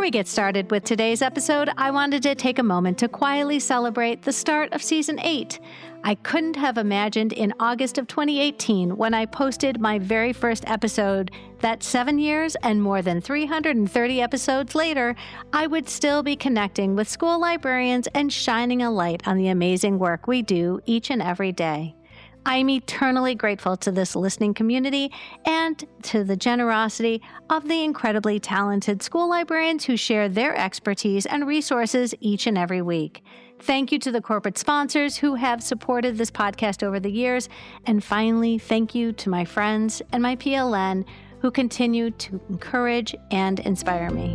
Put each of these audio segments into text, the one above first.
we get started with today's episode, I wanted to take a moment to quietly celebrate the start of Season 8. I couldn't have imagined in August of 2018, when I posted my very first episode, that 7 years and more than 330 episodes later, I would still be connecting with school librarians and shining a light on the amazing work we do each and every day. I'm eternally grateful to this listening community and to the generosity of the incredibly talented school librarians who share their expertise and resources each and every week. Thank you to the corporate sponsors who have supported this podcast over the years. And finally, thank you to my friends and my PLN who continue to encourage and inspire me.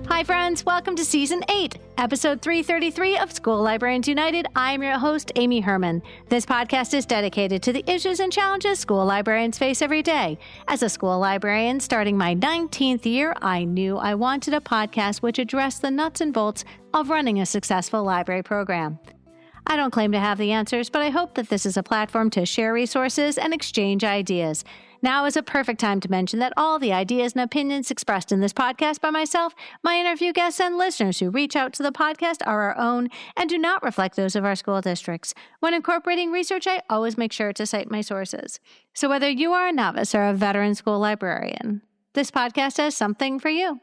Hi friends, welcome to Season 8, Episode 333 of School Librarians United. I'm your host, Amy Herman. This podcast is dedicated to the issues and challenges school librarians face every day. As a school librarian starting my 19th year, I knew I wanted a podcast which addressed the nuts and bolts of running a successful library program. I don't claim to have the answers, but I hope that this is a platform to share resources and exchange ideas. Now is a perfect time to mention that all the ideas and opinions expressed in this podcast by myself, my interview guests, and listeners who reach out to the podcast are our own and do not reflect those of our school districts. When incorporating research, I always make sure to cite my sources. So whether you are a novice or a veteran school librarian, this podcast has something for you.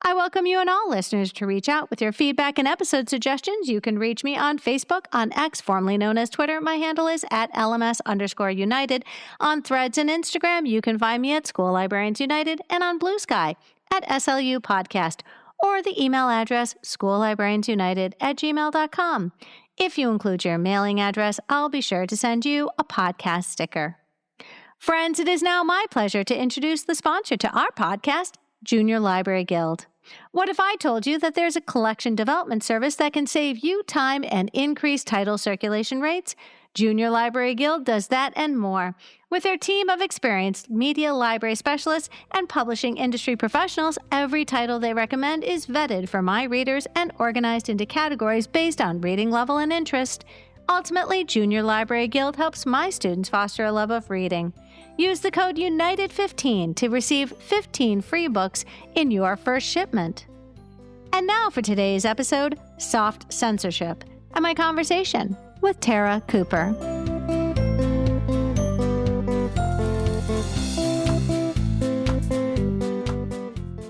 I welcome you and all listeners to reach out with your feedback and episode suggestions. You can reach me on Facebook, on X, formerly known as Twitter. My handle is at @LMS_United. On Threads and Instagram, you can find me at School Librarians United, and on Blue Sky at SLU Podcast, or the email address schoollibrariansunited@gmail.com. If you include your mailing address, I'll be sure to send you a podcast sticker. Friends, it is now my pleasure to introduce the sponsor to our podcast, Junior Library Guild. What if I told you that there's a collection development service that can save you time and increase title circulation rates? Junior Library Guild does that and more. With their team of experienced media library specialists and publishing industry professionals, every title they recommend is vetted for my readers and organized into categories based on reading level and interest. Ultimately, Junior Library Guild helps my students foster a love of reading. Use the code UNITED15 to receive 15 free books in your first shipment. And now for today's episode, Soft Censorship, and my conversation with Tara Cooper.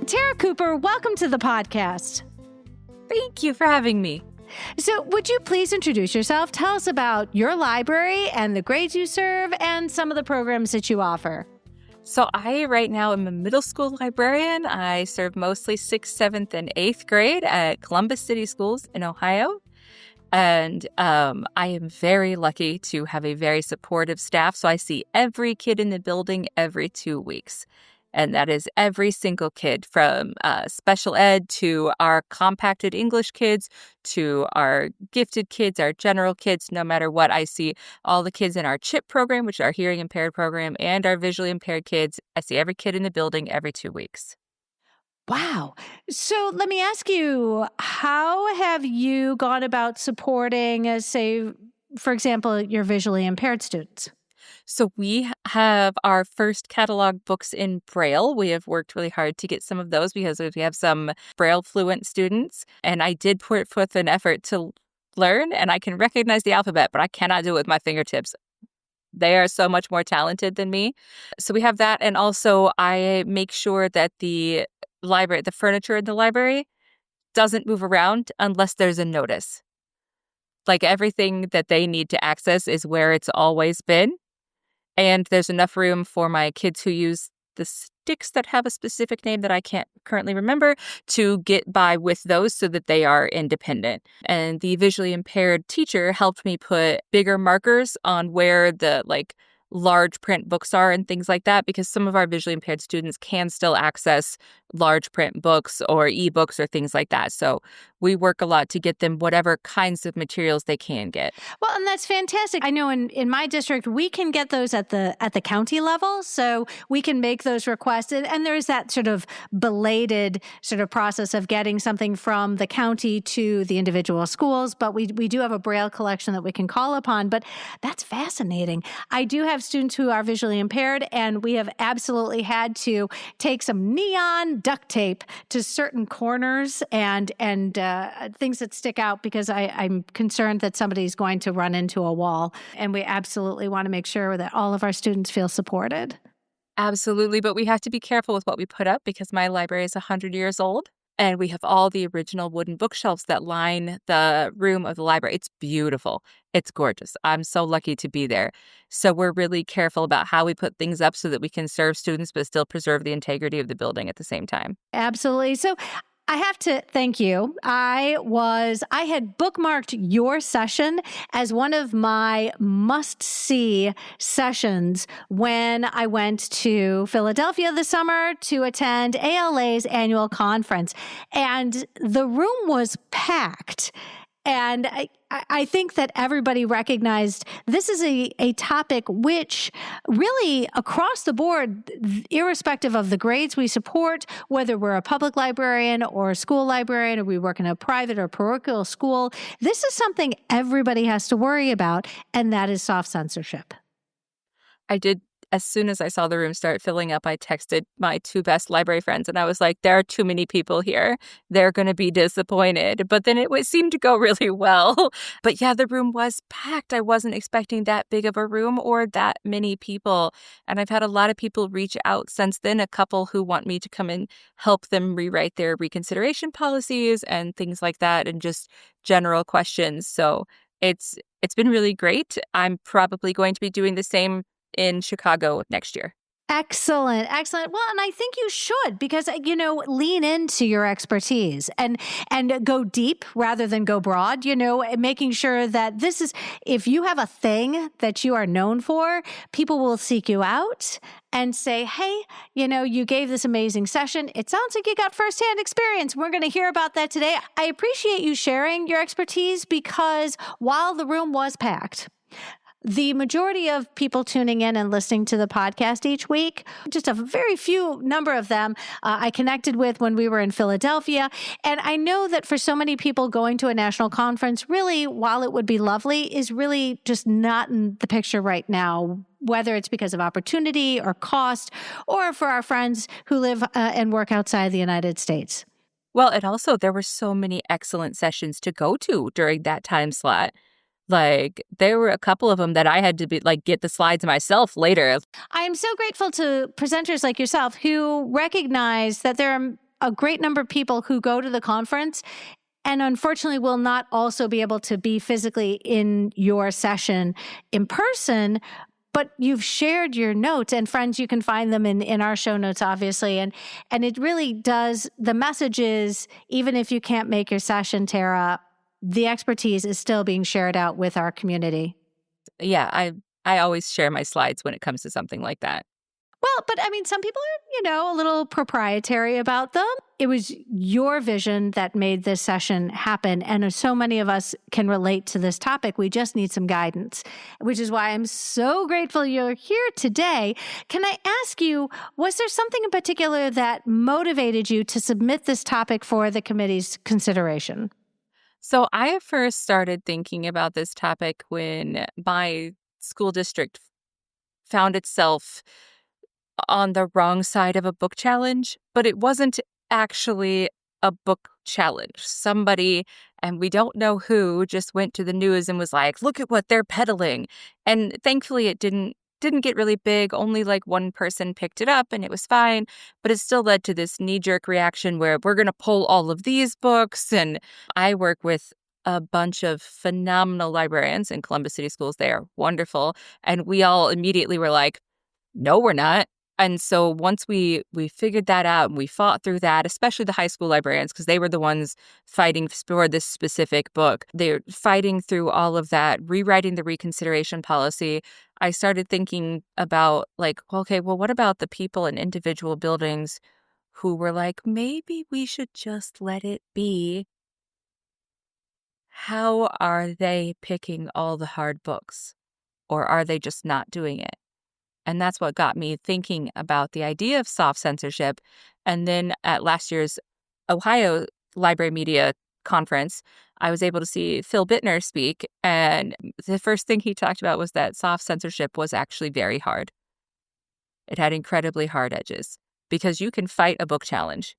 Tara Cooper, welcome to the podcast. Thank you for having me. So would you please introduce yourself? Tell us about your library and the grades you serve and some of the programs that you offer. So I right now am a middle school librarian. I serve mostly 6th, 7th, and 8th grade at Columbus City Schools in Ohio. And I am very lucky to have a very supportive staff. So I see every kid in the building every 2 weeks. And that is every single kid, from special ed to our compacted English kids to our gifted kids, our general kids. No matter what, I see all the kids in our CHIP program, which is our hearing impaired program, and our visually impaired kids. I see every kid in the building every 2 weeks. Wow. So let me ask you, how have you gone about supporting, say, for example, your visually impaired students? So we have our first catalog books in Braille. We have worked really hard to get some of those because we have some Braille fluent students. And I did put forth an effort to learn, and I can recognize the alphabet, but I cannot do it with my fingertips. They are so much more talented than me. So we have that. And also I make sure that the library, the furniture in the library doesn't move around unless there's a notice. Like everything that they need to access is where it's always been. And there's enough room for my kids who use the sticks that have a specific name that I can't currently remember to get by with those so that they are independent. And the visually impaired teacher helped me put bigger markers on where the large print books are and things like that, because some of our visually impaired students can still access large print books or ebooks or things like that. So we work a lot to get them whatever kinds of materials they can get. Well, and that's fantastic. I know in my district, we can get those at the county level. So we can make those requests. And there's that sort of belated sort of process of getting something from the county to the individual schools. But we do have a Braille collection that we can call upon. But that's fascinating. I do have students who are visually impaired, and we have absolutely had to take some neon duct tape to certain corners and things that stick out because I'm concerned that somebody's going to run into a wall. And we absolutely want to make sure that all of our students feel supported. Absolutely. But we have to be careful with what we put up because my library is 100 years old. And we have all the original wooden bookshelves that line the room of the library. It's beautiful. It's gorgeous. I'm so lucky to be there. So we're really careful about how we put things up so that we can serve students but still preserve the integrity of the building at the same time. Absolutely. So I have to thank you. I had bookmarked your session as one of my must-see sessions when I went to Philadelphia this summer to attend ALA's annual conference. And the room was packed. And I think that everybody recognized this is a topic which really across the board, irrespective of the grades we support, whether we're a public librarian or a school librarian, or we work in a private or parochial school, this is something everybody has to worry about, and that is soft censorship. I did. As soon as I saw the room start filling up, I texted my two best library friends and I was like, there are too many people here. They're going to be disappointed. But then it seemed to go really well. But yeah, the room was packed. I wasn't expecting that big of a room or that many people. And I've had a lot of people reach out since then, a couple who want me to come and help them rewrite their reconsideration policies and things like that and just general questions. So it's been really great. I'm probably going to be doing the same in Chicago next year. Excellent. Excellent. Well, and I think you should because, lean into your expertise and go deep rather than go broad, making sure that if you have a thing that you are known for, people will seek you out and say, hey, you gave this amazing session. It sounds like you got firsthand experience. We're going to hear about that today. I appreciate you sharing your expertise because while the room was packed, the majority of people tuning in and listening to the podcast each week, just a very few number of them, I connected with when we were in Philadelphia. And I know that for so many people going to a national conference, really, while it would be lovely, is really just not in the picture right now, whether it's because of opportunity or cost, or for our friends who live and work outside the United States. Well, and also there were so many excellent sessions to go to during that time slot. Like, there were a couple of them that I had to get the slides myself later. I am so grateful to presenters like yourself who recognize that there are a great number of people who go to the conference and unfortunately will not also be able to be physically in your session in person, but you've shared your notes. And friends, you can find them in our show notes, obviously. And it really does, the message is, even if you can't make your session, Tara, the expertise is still being shared out with our community. Yeah, I always share my slides when it comes to something like that. Well, but some people are, a little proprietary about them. It was your vision that made this session happen. And so many of us can relate to this topic. We just need some guidance, which is why I'm so grateful you're here today. Can I ask you, was there something in particular that motivated you to submit this topic for the committee's consideration? So I first started thinking about this topic when my school district found itself on the wrong side of a book challenge, but it wasn't actually a book challenge. Somebody, and we don't know who, just went to the news and was like, look at what they're peddling. And thankfully it didn't get really big. Only one person picked it up and it was fine, but it still led to this knee-jerk reaction where we're going to pull all of these books. And I work with a bunch of phenomenal librarians in Columbus City Schools. They are wonderful. And we all immediately were like, no, we're not. And so once we figured that out and we fought through that, especially the high school librarians, because they were the ones fighting for this specific book, they're fighting through all of that, rewriting the reconsideration policy. I started thinking about what about the people in individual buildings who were like, maybe we should just let it be. how are they picking all the hard books? Or are they just not doing it? And that's what got me thinking about the idea of soft censorship. And then at last year's Ohio Library Media Conference, I was able to see Phil Bittner speak. And the first thing he talked about was that soft censorship was actually very hard. It had incredibly hard edges because you can fight a book challenge.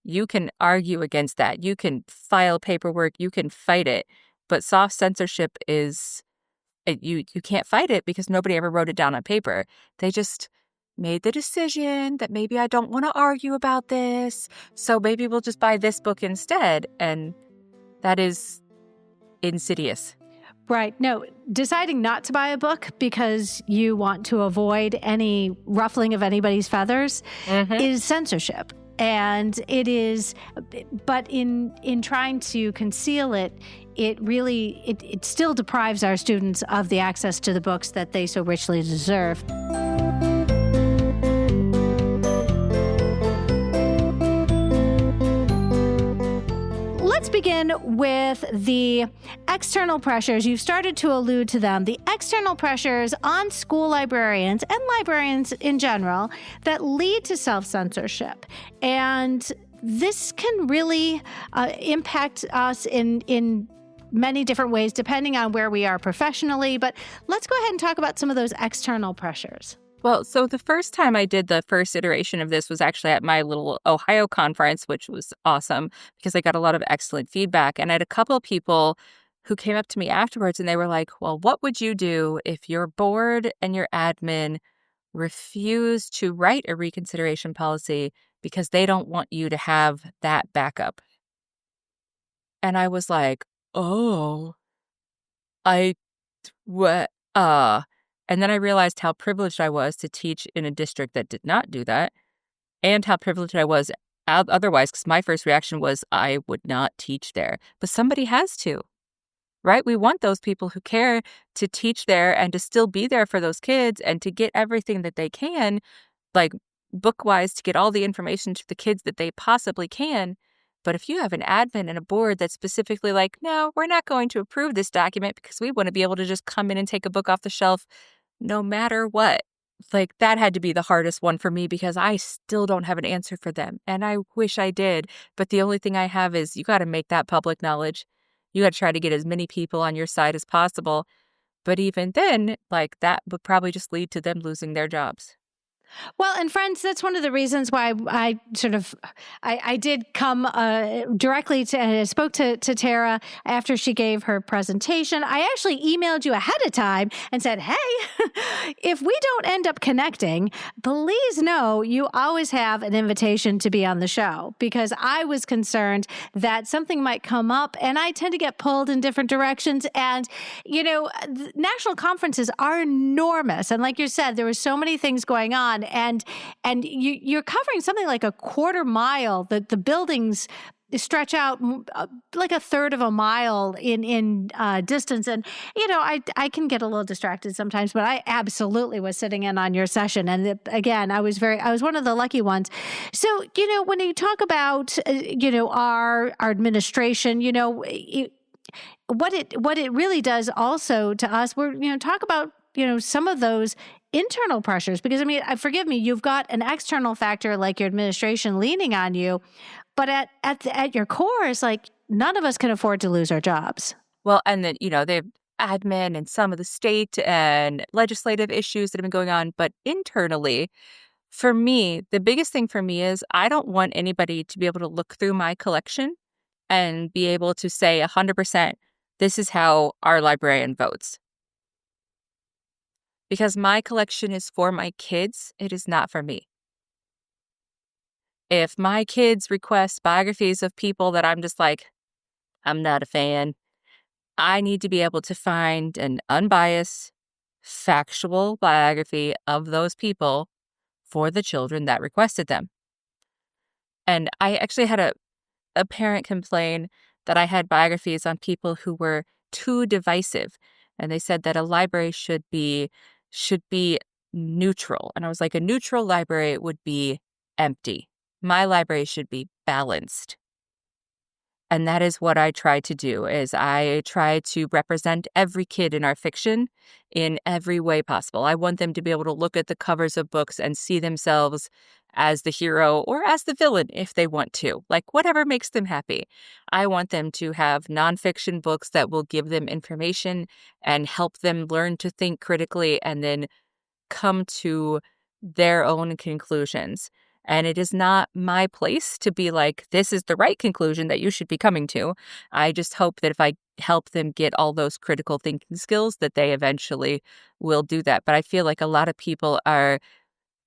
You can argue against that. You can file paperwork. You can fight it. But soft censorship is, you can't fight it because nobody ever wrote it down on paper. They just made the decision that maybe I don't want to argue about this, so maybe we'll just buy this book instead. And that is insidious. Right. No, deciding not to buy a book because you want to avoid any ruffling of anybody's feathers is censorship. And it is, but in trying to conceal it, it really, it still deprives our students of the access to the books that they so richly deserve. Let's begin with the external pressures. You've started to allude to them. The external pressures on school librarians and librarians in general that lead to self-censorship. And this can really impact us in many different ways, depending on where we are professionally. But let's go ahead and talk about some of those external pressures. Well, so the first time I did the first iteration of this was actually at my little Ohio conference, which was awesome because I got a lot of excellent feedback. And I had a couple of people who came up to me afterwards and they were like, well, what would you do if your board and your admin refuse to write a reconsideration policy because they don't want you to have that backup? And I was like, oh, what? And then I realized how privileged I was to teach in a district that did not do that, and how privileged I was otherwise, because my first reaction was I would not teach there. But somebody has to, right? We want those people who care to teach there and to still be there for those kids and to get everything that they can, like book-wise, to get all the information to the kids that they possibly can. But if you have an admin and a board that's specifically like, no, we're not going to approve this document because we want to be able to just come in and take a book off the shelf no matter what. Like, that had to be the hardest one for me because I still don't have an answer for them. And I wish I did. But the only thing I have is you got to make that public knowledge. You got to try to get as many people on your side as possible. But even then, like, that would probably just lead to them losing their jobs. Well, and friends, that's one of the reasons why I did come directly to spoke to Tara after she gave her presentation. I actually emailed you ahead of time and said, hey, if we don't end up connecting, please know you always have an invitation to be on the show, because I was concerned that something might come up, and I tend to get pulled in different directions. And, you know, national conferences are enormous. And like you said, there were so many things going on. And you're covering something like a quarter mile. The buildings stretch out like a third of a mile in distance. And, you know, I can get a little distracted sometimes, but I absolutely was sitting in on your session. And again, I was one of the lucky ones. So, you know, when you talk about, you know, our administration, you know, what it really does also to us, we're, you know, talk about, you know, some of those internal pressures, because I mean, forgive me, you've got an external factor like your administration leaning on you, but at your core, it's like none of us can afford to lose our jobs. Well, and then, you know, they have admin and some of the state and legislative issues that have been going on, but internally, for me, the biggest thing for me is I don't want anybody to be able to look through my collection and be able to say 100%, this is how our librarian votes. Because my collection is for my kids, it is not for me. If my kids request biographies of people that I'm just like, I'm not a fan, I need to be able to find an unbiased, factual biography of those people for the children that requested them. And I actually had a parent complain that I had biographies on people who were too divisive. And they said that a library should be neutral. And I was like, a neutral library would be empty. My library should be balanced. And that is what I try to do, is I try to represent every kid in our fiction in every way possible. I want them to be able to look at the covers of books and see themselves as the hero or as the villain if they want to, like whatever makes them happy. I want them to have nonfiction books that will give them information and help them learn to think critically and then come to their own conclusions. And it is not my place to be like, this is the right conclusion that you should be coming to. I just hope that if I help them get all those critical thinking skills, that they eventually will do that. But I feel like a lot of people are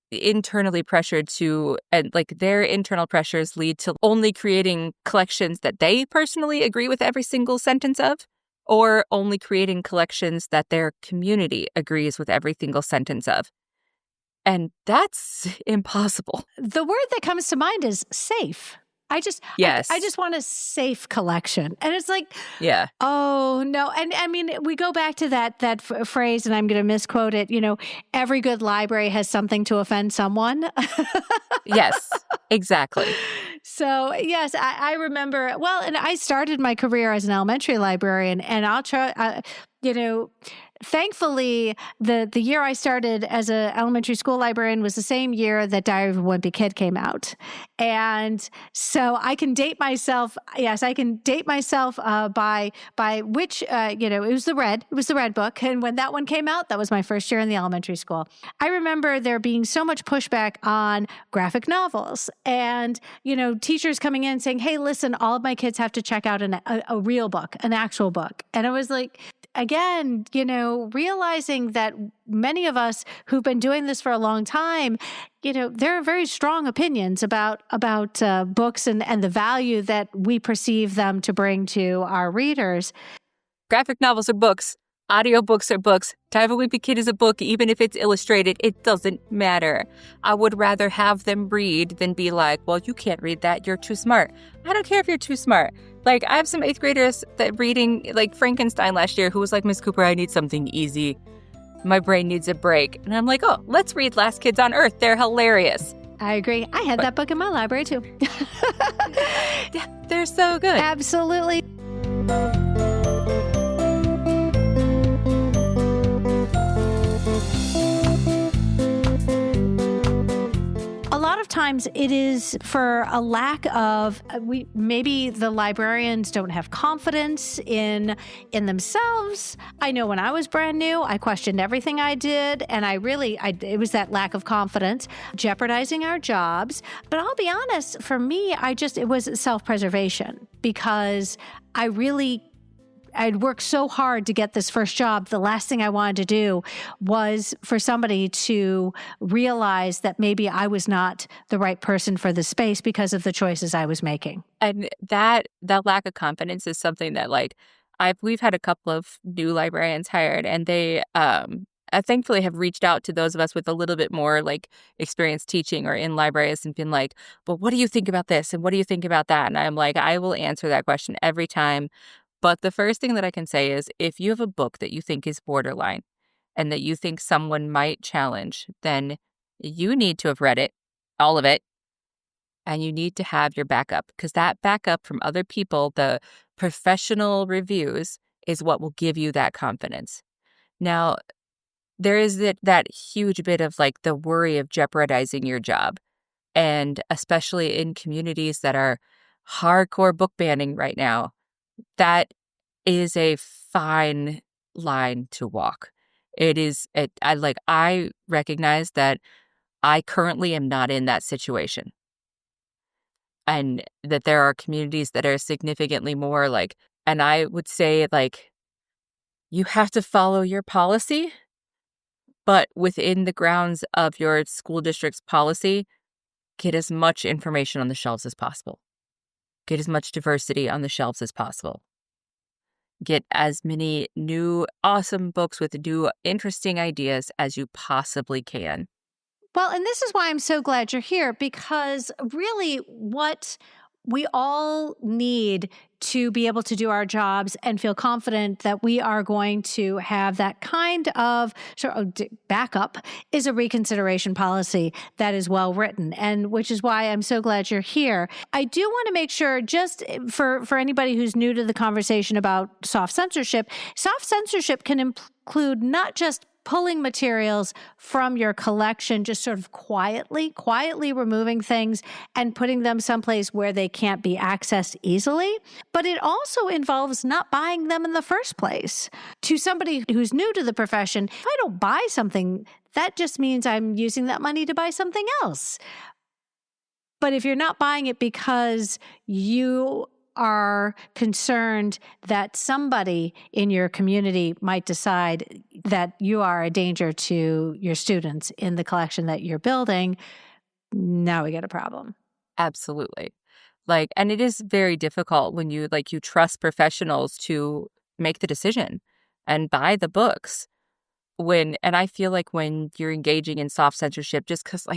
internally pressured to, and like their internal pressures lead to only creating collections that they personally agree with every single sentence of, or only creating collections that their community agrees with every single sentence of. And that's impossible. The word that comes to mind is safe. I just want a safe collection. And it's like, yeah. Oh, no. And I mean, we go back to that phrase, and I'm going to misquote it, every good library has something to offend someone. Yes, exactly. So, yes, I remember, and I started my career as an elementary librarian, and I'll try, thankfully, the year I started as an elementary school librarian was the same year that Diary of a Wimpy Kid came out. And so I can date myself. Yes, I can date myself by which, it was the Red book. And when that one came out, that was my first year in the elementary school. I remember there being so much pushback on graphic novels and, teachers coming in saying, hey, listen, all of my kids have to check out a real book, an actual book. And I was like, again, realizing that many of us who've been doing this for a long time, there are very strong opinions about books and the value that we perceive them to bring to our readers. Graphic novels are books. Audiobooks are books. Diary of a Wimpy Kid is a book, even if it's illustrated. It doesn't matter. I would rather have them read than be like, well, you can't read that. You're too smart. I don't care if you're too smart. Like, I have some 8th graders that reading, like, Frankenstein last year who was like, Miss Cooper, I need something easy. My brain needs a break. And I'm like, oh, let's read Last Kids on Earth. They're hilarious. I agree. I had that book in my library, too. Yeah, they're so good. Absolutely. A lot of times it is for a lack of, maybe the librarians don't have confidence in themselves. I know when I was brand new, I questioned everything I did, and it was that lack of confidence jeopardizing our jobs. But I'll be honest, for me, it was self-preservation, because I'd worked so hard to get this first job. The last thing I wanted to do was for somebody to realize that maybe I was not the right person for the space because of the choices I was making. And that lack of confidence is something that, like, we've had a couple of new librarians hired, and they I thankfully have reached out to those of us with a little bit more like experience teaching or in libraries and been like, well, what do you think about this? And what do you think about that? And I'm like, I will answer that question every time. But the first thing that I can say is, if you have a book that you think is borderline and that you think someone might challenge, then you need to have read it, all of it, and you need to have your backup, because that backup from other people, the professional reviews, is what will give you that confidence. Now, there is that huge bit of like the worry of jeopardizing your job, and especially in communities that are hardcore book banning right now. That is a fine line to walk. I recognize that I currently am not in that situation. And that there are communities that are significantly more like, and I would say like, you have to follow your policy, but within the grounds of your school district's policy, get as much information on the shelves as possible. Get as much diversity on the shelves as possible. Get as many new, awesome books with new, interesting ideas as you possibly can. Well, and this is why I'm so glad you're here, because really what we all need to be able to do our jobs and feel confident that we are going to have that kind of backup is a reconsideration policy that is well written, and which is why I'm so glad you're here. I do want to make sure, just for anybody who's new to the conversation about soft censorship can include not just pulling materials from your collection, just sort of quietly removing things and putting them someplace where they can't be accessed easily. But it also involves not buying them in the first place. To somebody who's new to the profession, if I don't buy something, that just means I'm using that money to buy something else. But if you're not buying it because you are concerned that somebody in your community might decide that you are a danger to your students in the collection that you're building, now we get a problem. Absolutely. And it is very difficult when you trust professionals to make the decision and buy the books. And I feel like when you're engaging in soft censorship, just because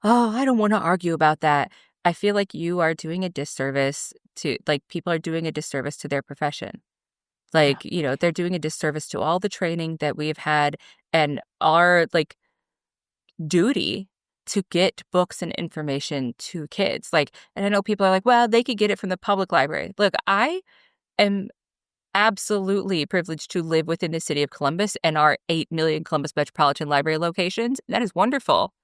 I don't want to argue about that, I feel like you are doing a disservice to, people are doing a disservice to their profession. They're doing a disservice to all the training that we've had and our, duty to get books and information to kids. And I know people are like, well, they could get it from the public library. Look, I am absolutely privileged to live within the city of Columbus and our 8 million Columbus Metropolitan Library locations. That is wonderful.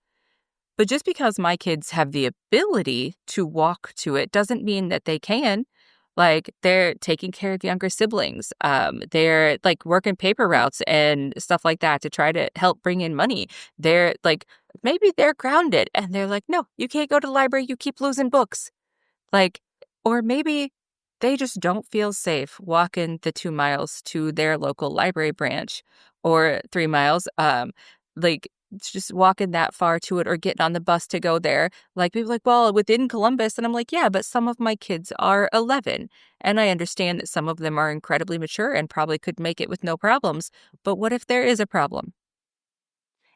But just because my kids have the ability to walk to it doesn't mean that they can. They're taking care of younger siblings. They're working paper routes and stuff like that to try to help bring in money. They're maybe they're grounded and they're like, no, you can't go to the library. You keep losing books. Or maybe they just don't feel safe walking the 2 miles to their local library branch or 3 miles. Just walking that far to it or getting on the bus to go there. People well, within Columbus. And I'm yeah, but some of my kids are 11. And I understand that some of them are incredibly mature and probably could make it with no problems. But what if there is a problem?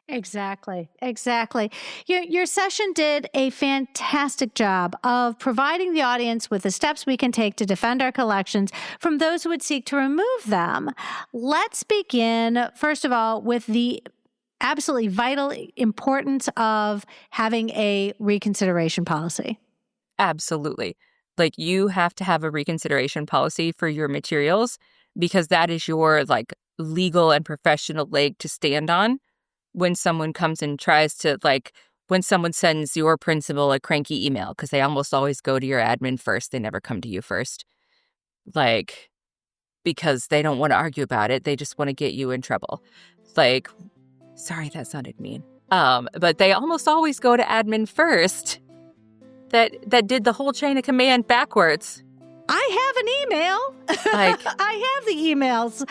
Exactly. Your session did a fantastic job of providing the audience with the steps we can take to defend our collections from those who would seek to remove them. Let's begin, first of all, with the absolutely vital importance of having a reconsideration policy. Absolutely. You have to have a reconsideration policy for your materials because that is your legal and professional leg to stand on when someone comes and tries to when someone sends your principal a cranky email, because they almost always go to your admin first. They never come to you first. Because they don't want to argue about it. They just want to get you in trouble. Sorry, that sounded mean. But they almost always go to admin first. That did the whole chain of command backwards. I have an email. I have the emails.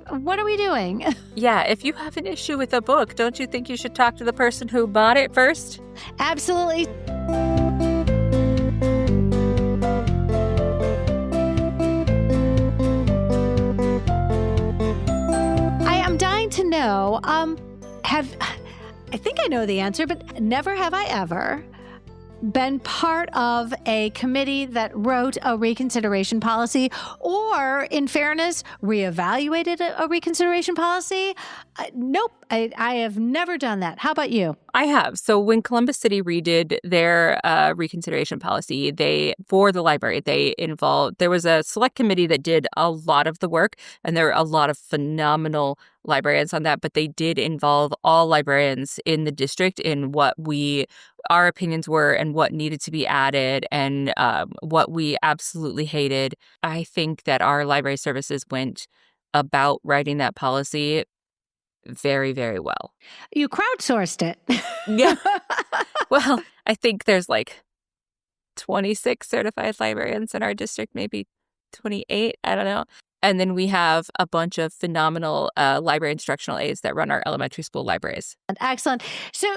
What are we doing? Yeah, if you have an issue with a book, don't you think you should talk to the person who bought it first? Absolutely. To know, I think I know the answer, but never have I ever been part of a committee that wrote a reconsideration policy or, in fairness, reevaluated a reconsideration policy. Nope, I have never done that. How about you? I have. So when Columbus City redid their reconsideration policy, for the library, there was a select committee that did a lot of the work, and there were a lot of phenomenal librarians on that, but they did involve all librarians in the district in what our opinions were and what needed to be added and what we absolutely hated. I think that our library services went about writing that policy very, very well. You crowdsourced it. Yeah. Well, I think there's 26 certified librarians in our district, maybe 28. I don't know. And then we have a bunch of phenomenal library instructional aides that run our elementary school libraries. Excellent. So,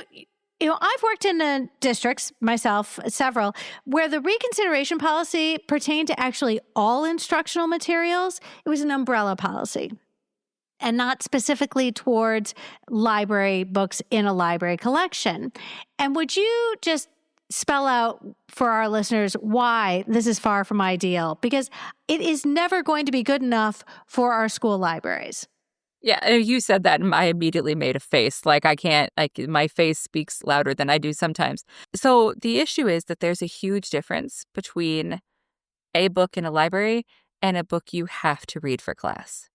I've worked in districts myself, several, where the reconsideration policy pertained to actually all instructional materials. It was an umbrella policy and not specifically towards library books in a library collection. And would you just spell out for our listeners why this is far from ideal, because it is never going to be good enough for our school libraries. Yeah, you said that and I immediately made a face. Like I can't, like my face speaks louder than I do sometimes. So the issue is that there's a huge difference between a book in a library and a book you have to read for class.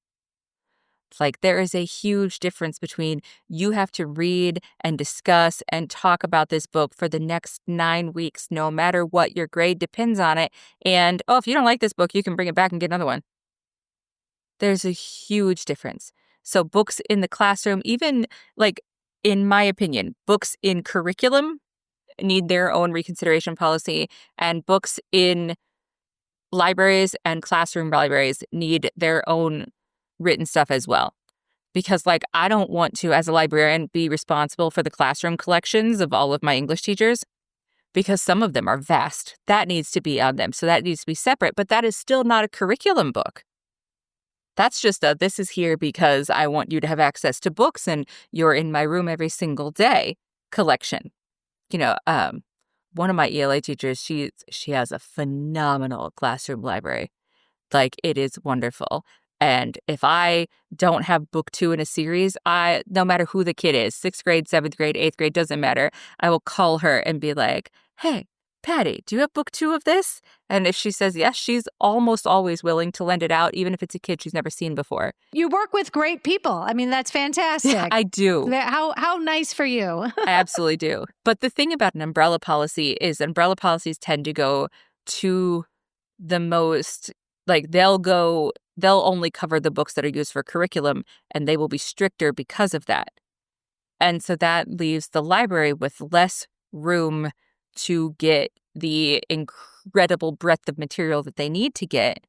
Like there is a huge difference between you have to read and discuss and talk about this book for the next 9 weeks, no matter what your grade depends on it. And, oh, if you don't like this book, you can bring it back and get another one. There's a huge difference. So books in the classroom, even like, in my opinion, books in curriculum need their own reconsideration policy, and books in libraries and classroom libraries need their own written stuff as well. Because like, I don't want to, as a librarian, be responsible for the classroom collections of all of my English teachers, because some of them are vast. That needs to be on them. So that needs to be separate, but that is still not a curriculum book. That's just a, this is here because I want you to have access to books and you're in my room every single day collection. You know, one of my ELA teachers, she has a phenomenal classroom library. Like, it is wonderful. And if I don't have book 2 in a series, no matter who the kid is, 6th grade, 7th grade, 8th grade, doesn't matter, I will call her and be like, hey, Patty, do you have book 2 of this? And if she says yes, she's almost always willing to lend it out, even if it's a kid she's never seen before. You work with great people. I mean, that's fantastic. Yeah, I do. How nice for you. I absolutely do. But the thing about an umbrella policy is umbrella policies tend to go to the most, like they'll only cover the books that are used for curriculum, and they will be stricter because of that. And so that leaves the library with less room to get the incredible breadth of material that they need to get.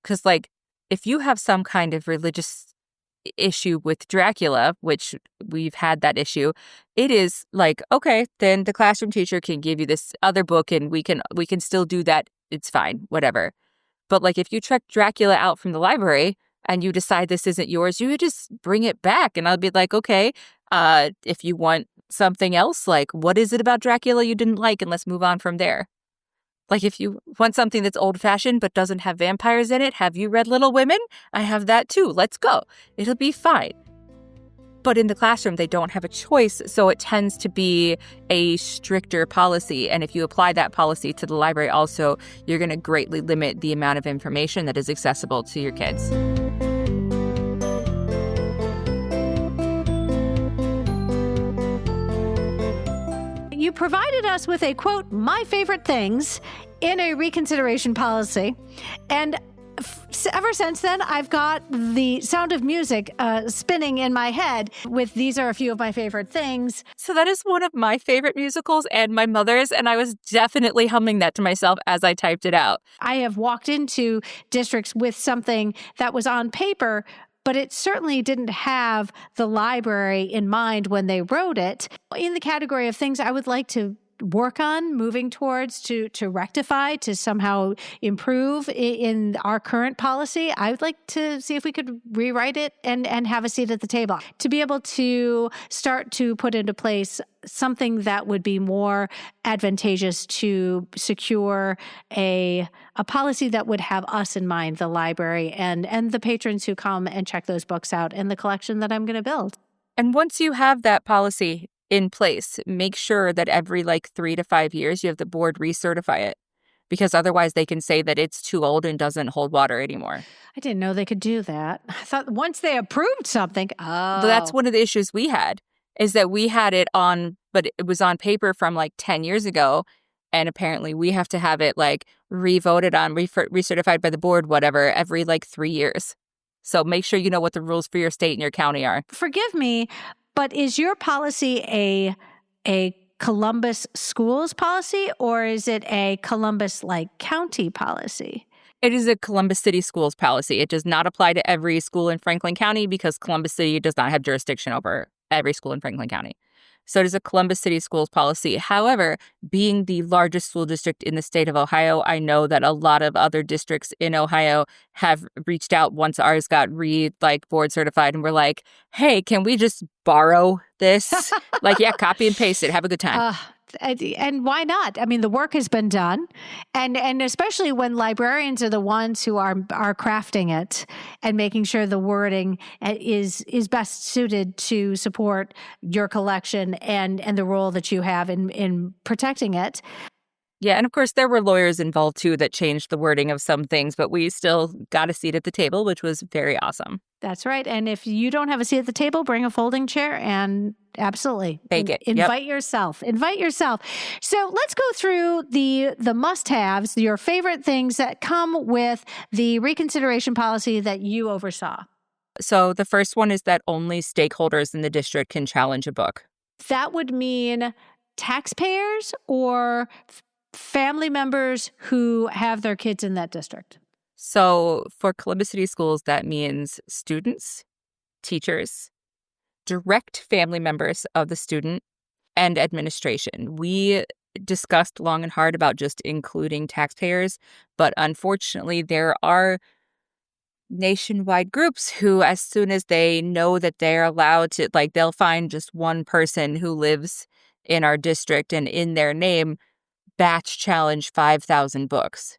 Because, like, if you have some kind of religious issue with Dracula, which we've had that issue, it is like, okay, then the classroom teacher can give you this other book and we can still do that. It's fine, whatever. But like, if you check Dracula out from the library and you decide this isn't yours, you would just bring it back. And I'll be like, okay, if you want something else, like, what is it about Dracula you didn't like? And let's move on from there. Like, if you want something that's old-fashioned but doesn't have vampires in it, have you read Little Women? I have that too. Let's go. It'll be fine. But in the classroom, they don't have a choice, so it tends to be a stricter policy. And if you apply that policy to the library also, you're going to greatly limit the amount of information that is accessible to your kids. You provided us with a quote, my favorite things in a reconsideration policy. And ever since then, I've got the Sound of Music spinning in my head with these are a few of my favorite things. So that is one of my favorite musicals and my mother's, and I was definitely humming that to myself as I typed it out. I have walked into districts with something that was on paper, but it certainly didn't have the library in mind when they wrote it. In the category of things I would like to work on, moving towards, to rectify, to somehow improve in our current policy, I would like to see if we could rewrite it and have a seat at the table to be able to start to put into place something that would be more advantageous to secure a policy that would have us in mind, the library and the patrons who come and check those books out and the collection that I'm going to build. And once you have that policy in place, make sure that every 3 to 5 years you have the board recertify it, because otherwise they can say that it's too old and doesn't hold water anymore. I didn't know they could do that. I thought once they approved something, That's one of the issues we had, is that we had it on, but it was on paper from 10 years ago, and apparently we have to have it re-voted on, recertified by the board, whatever, every 3 years. So make sure you know what the rules for your state and your county are. Forgive me, but is your policy a Columbus schools policy, or is it a Columbus county policy? It is a Columbus City schools policy. It does not apply to every school in Franklin County because Columbus City does not have jurisdiction over every school in Franklin County. So it is a Columbus City schools policy. However, being the largest school district in the state of Ohio, I know that a lot of other districts in Ohio have reached out once ours got board certified, and we're like, hey, can we just borrow this? Yeah, copy and paste it. Have a good time. And why not? I mean, the work has been done. And especially when librarians are the ones who are crafting it and making sure the wording is best suited to support your collection and the role that you have in protecting it. Yeah, and of course, there were lawyers involved, too, that changed the wording of some things, but we still got a seat at the table, which was very awesome. That's right. And if you don't have a seat at the table, bring a folding chair and absolutely Bake it. Invite yourself. Invite yourself. So let's go through the must-haves, your favorite things that come with the reconsideration policy that you oversaw. So the first one is that only stakeholders in the district can challenge a book. That would mean taxpayers or family members who have their kids in that district. So for Columbus City Schools, that means students, teachers, direct family members of the student, and administration. We discussed long and hard about just including taxpayers, but unfortunately, there are nationwide groups who, as soon as they know that they're allowed to, like, they'll find just one person who lives in our district and in their name, batch challenge 5,000 books.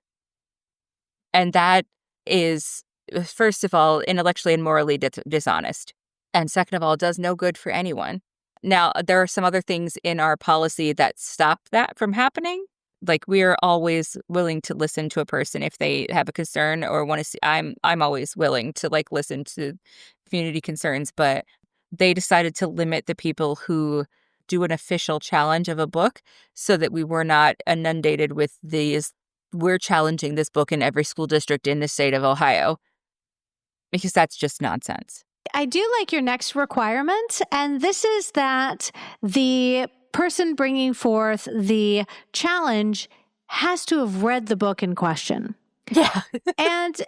And that is, first of all, intellectually and morally dishonest. And second of all, does no good for anyone. Now, there are some other things in our policy that stop that from happening. Like, we are always willing to listen to a person if they have a concern or want to see. I'm always willing to listen to community concerns, but they decided to limit the people who do an official challenge of a book so that we were not inundated with these. We're challenging this book in every school district in the state of Ohio, because that's just nonsense. I do like your next requirement, and this is that the person bringing forth the challenge has to have read the book in question. Yeah. and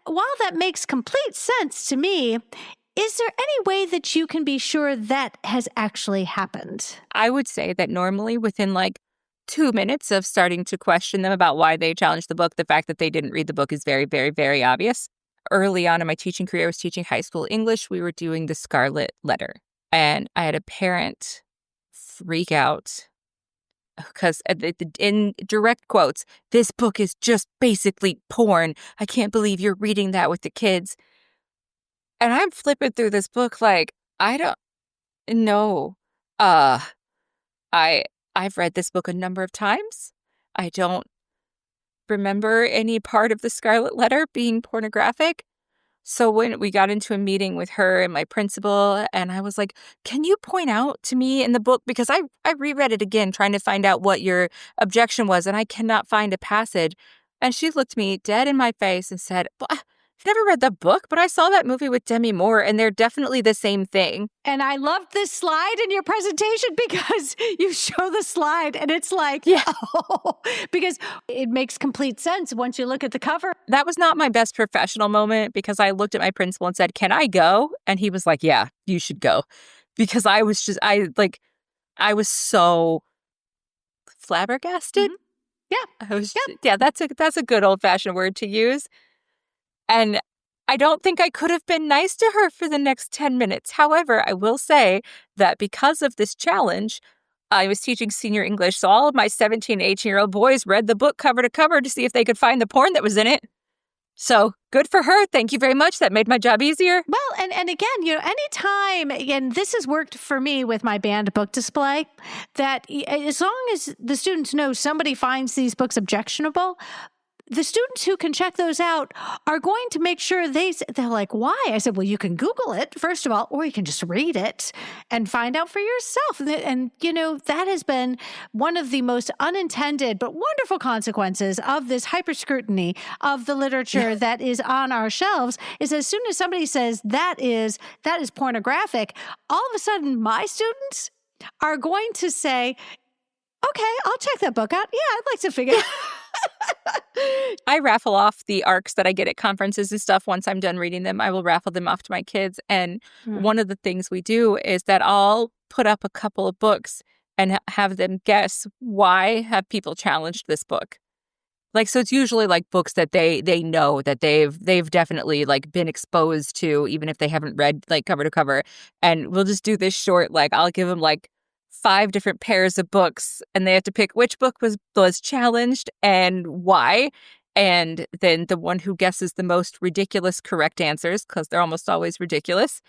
while that makes complete sense to me, is there any way that you can be sure that has actually happened? I would say that normally within 2 minutes of starting to question them about why they challenged the book, the fact that they didn't read the book is very, very, very obvious. Early on in my teaching career, I was teaching high school English. We were doing the Scarlet Letter. And I had a parent freak out because in direct quotes, "This book is just basically porn. I can't believe you're reading that with the kids." And I'm flipping through this book I don't know. I've read this book a number of times. I don't remember any part of the Scarlet Letter being pornographic. So when we got into a meeting with her and my principal, and I was like, "Can you point out to me in the book?" Because I reread it again, trying to find out what your objection was, and I cannot find a passage. And she looked me dead in my face and said, "Well, I've never read the book, but I saw that movie with Demi Moore, and they're definitely the same thing." And I loved this slide in your presentation because you show the slide and it's Yeah. oh, because it makes complete sense once you look at the cover. That was not my best professional moment, because I looked at my principal and said, "Can I go?" And he was like, "Yeah, you should go." Because I was so flabbergasted. Mm-hmm. Yeah, that's a good old fashioned word to use. And I don't think I could have been nice to her for the next 10 minutes. However, I will say that because of this challenge, I was teaching senior English, so all of my 17, 18-year-old boys read the book cover to cover to see if they could find the porn that was in it. So good for her. Thank you very much. That made my job easier. Well, and again, anytime, and this has worked for me with my banned book display, that as long as the students know somebody finds these books objectionable, the students who can check those out are going to make sure they're like, "Why?" I said, "Well, you can Google it, first of all, or you can just read it and find out for yourself." And that has been one of the most unintended but wonderful consequences of this hyper scrutiny of the literature that is on our shelves, is as soon as somebody says that is pornographic, all of a sudden my students are going to say, "Okay, I'll check that book out. Yeah, I'd like to figure it out." I raffle off the ARCs that I get at conferences and stuff. Once I'm done reading them, I will raffle them off to my kids. And one of the things we do is that I'll put up a couple of books and have them guess why have people challenged this book. So it's usually books that they know that they've definitely been exposed to, even if they haven't read cover to cover. And we'll just do this short, I'll give them 5 different pairs of books, and they have to pick which book was challenged and why. And then the one who guesses the most ridiculous correct answers, because they're almost always ridiculous,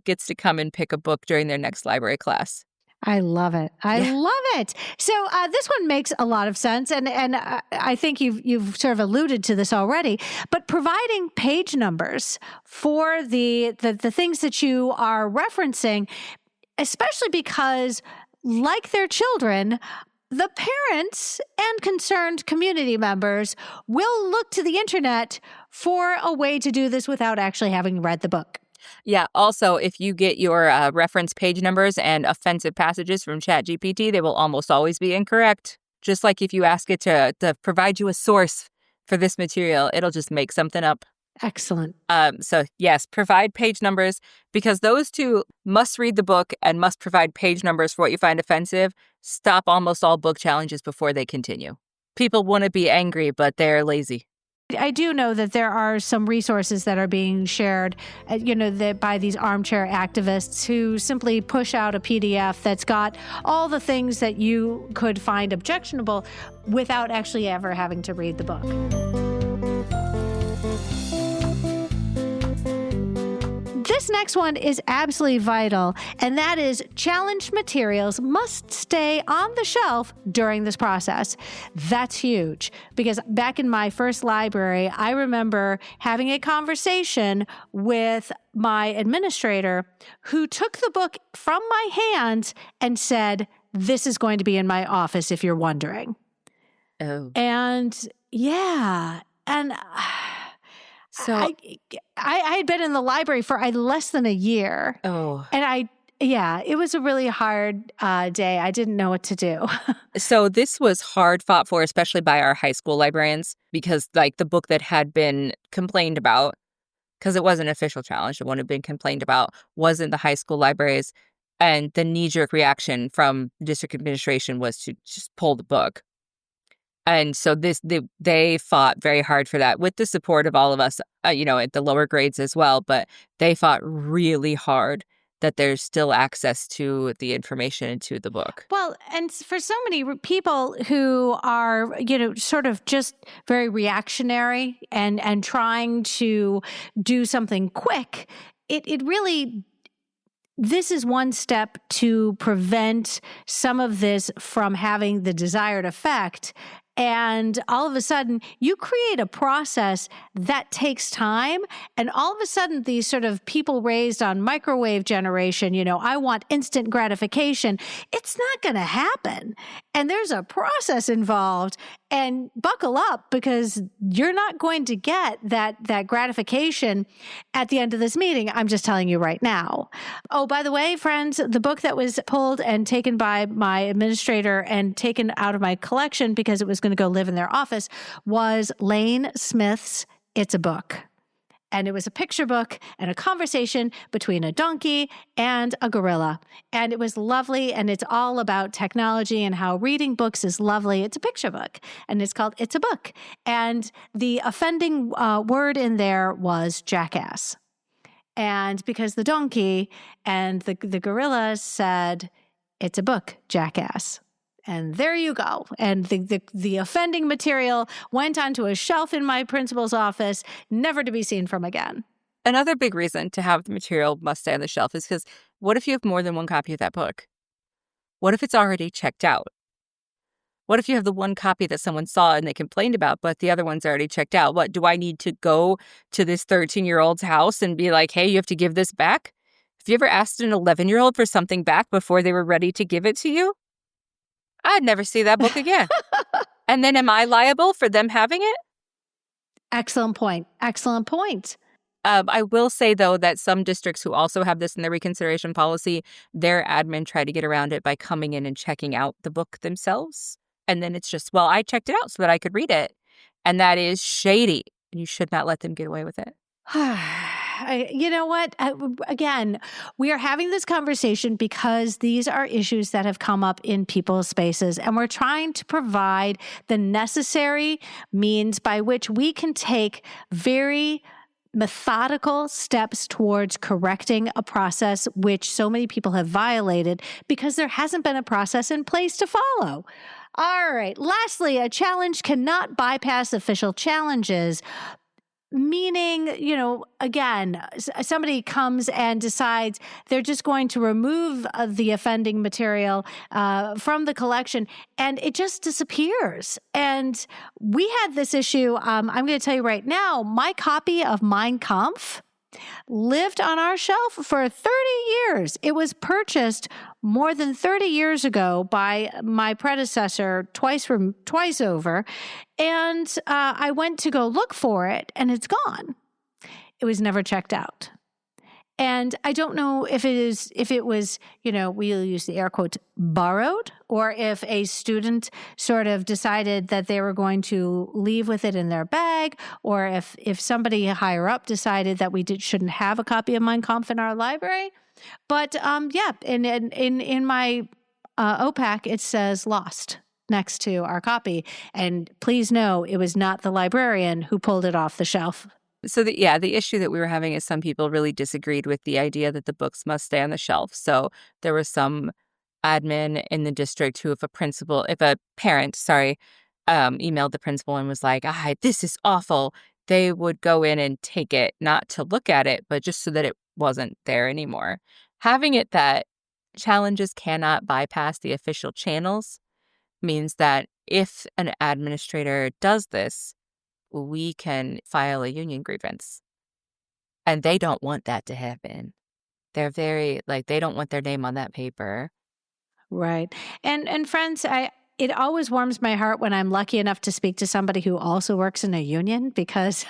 gets to come and pick a book during their next library class. I love it. I love it. So this one makes a lot of sense, and I think you've sort of alluded to this already. But providing page numbers for the things that you are referencing, especially because, like their children, the parents and concerned community members will look to the internet for a way to do this without actually having read the book. Yeah. Also, if you get your reference page numbers and offensive passages from ChatGPT, they will almost always be incorrect. Just like if you ask it to provide you a source for this material, it'll just make something up. Excellent. So yes, provide page numbers, because those two must read the book and must provide page numbers for what you find offensive. Stop almost all book challenges before they continue. People want to be angry, but they're lazy. I do know that there are some resources that are being shared, by these armchair activists who simply push out a PDF that's got all the things that you could find objectionable without actually ever having to read the book. This next one is absolutely vital, and that is challenged materials must stay on the shelf during this process. That's huge, because back in my first library, I remember having a conversation with my administrator who took the book from my hands and said, "This is going to be in my office if you're wondering." Oh. And yeah, and so I had been in the library for less than a year. Oh. And it was a really hard day. I didn't know what to do. So this was hard fought for, especially by our high school librarians, because the book that had been complained about, because it was an official challenge, the one that had been complained about was in the high school libraries. And the knee-jerk reaction from district administration was to just pull the book. And so they fought very hard for that, with the support of all of us, at the lower grades as well. But they fought really hard that there's still access to the information and to the book. Well, and for so many people who are, sort of just very reactionary and trying to do something quick, it really, this is one step to prevent some of this from having the desired effect. And all of a sudden, you create a process that takes time. And all of a sudden, these sort of people raised on microwave generation, I want instant gratification. It's not going to happen. And there's a process involved. And buckle up, because you're not going to get that gratification at the end of this meeting. I'm just telling you right now. Oh, by the way, friends, the book that was pulled and taken by my administrator and taken out of my collection because it was going to go live in their office was Lane Smith's It's a Book. And it was a picture book and a conversation between a donkey and a gorilla. And it was lovely. And it's all about technology and how reading books is lovely. It's a picture book, and it's called It's a Book. And the offending word in there was jackass. And because the donkey and the gorilla said, "It's a book, jackass." And there you go. And the offending material went onto a shelf in my principal's office, never to be seen from again. Another big reason to have the material must stay on the shelf is because what if you have more than one copy of that book? What if it's already checked out? What if you have the one copy that someone saw and they complained about, but the other one's already checked out? What, do I need to go to this 13-year-old's house and be like, "Hey, you have to give this back"? Have you ever asked an 11-year-old for something back before they were ready to give it to you? I'd never see that book again. And then am I liable for them having it? Excellent point. Excellent point. I will say, though, that some districts who also have this in their reconsideration policy, their admin try to get around it by coming in and checking out the book themselves. And then it's just, well, I checked it out so that I could read it. And that is shady. You should not let them get away with it. You know what? Again, we are having this conversation because these are issues that have come up in people's spaces, and we're trying to provide the necessary means by which we can take very methodical steps towards correcting a process which so many people have violated because there hasn't been a process in place to follow. All right. Lastly, a challenge cannot bypass official challenges. Meaning, again, somebody comes and decides they're just going to remove the offending material from the collection, and it just disappears. And we had this issue. I'm going to tell you right now, my copy of Mein Kampf lived on our shelf for 30 years. It was purchased more than 30 years ago by my predecessor twice over. And I went to go look for it, and it's gone. It was never checked out. And I don't know if it was, we'll use the air quotes, borrowed, or if a student sort of decided that they were going to leave with it in their bag, or if somebody higher up decided that we shouldn't have a copy of Mein Kampf in our library. But in my OPAC, it says lost next to our copy. And please know it was not the librarian who pulled it off the shelf. So the issue that we were having is some people really disagreed with the idea that the books must stay on the shelf. So there was some admin in the district who, if a parent, emailed the principal and was like, this is awful, they would go in and take it, not to look at it, but just so that it wasn't there anymore. Having it that challenges cannot bypass the official channels means that if an administrator does this, we can file a union grievance. And they don't want that to happen. They're very, they don't want their name on that paper. Right. And friends, it always warms my heart when I'm lucky enough to speak to somebody who also works in a union, because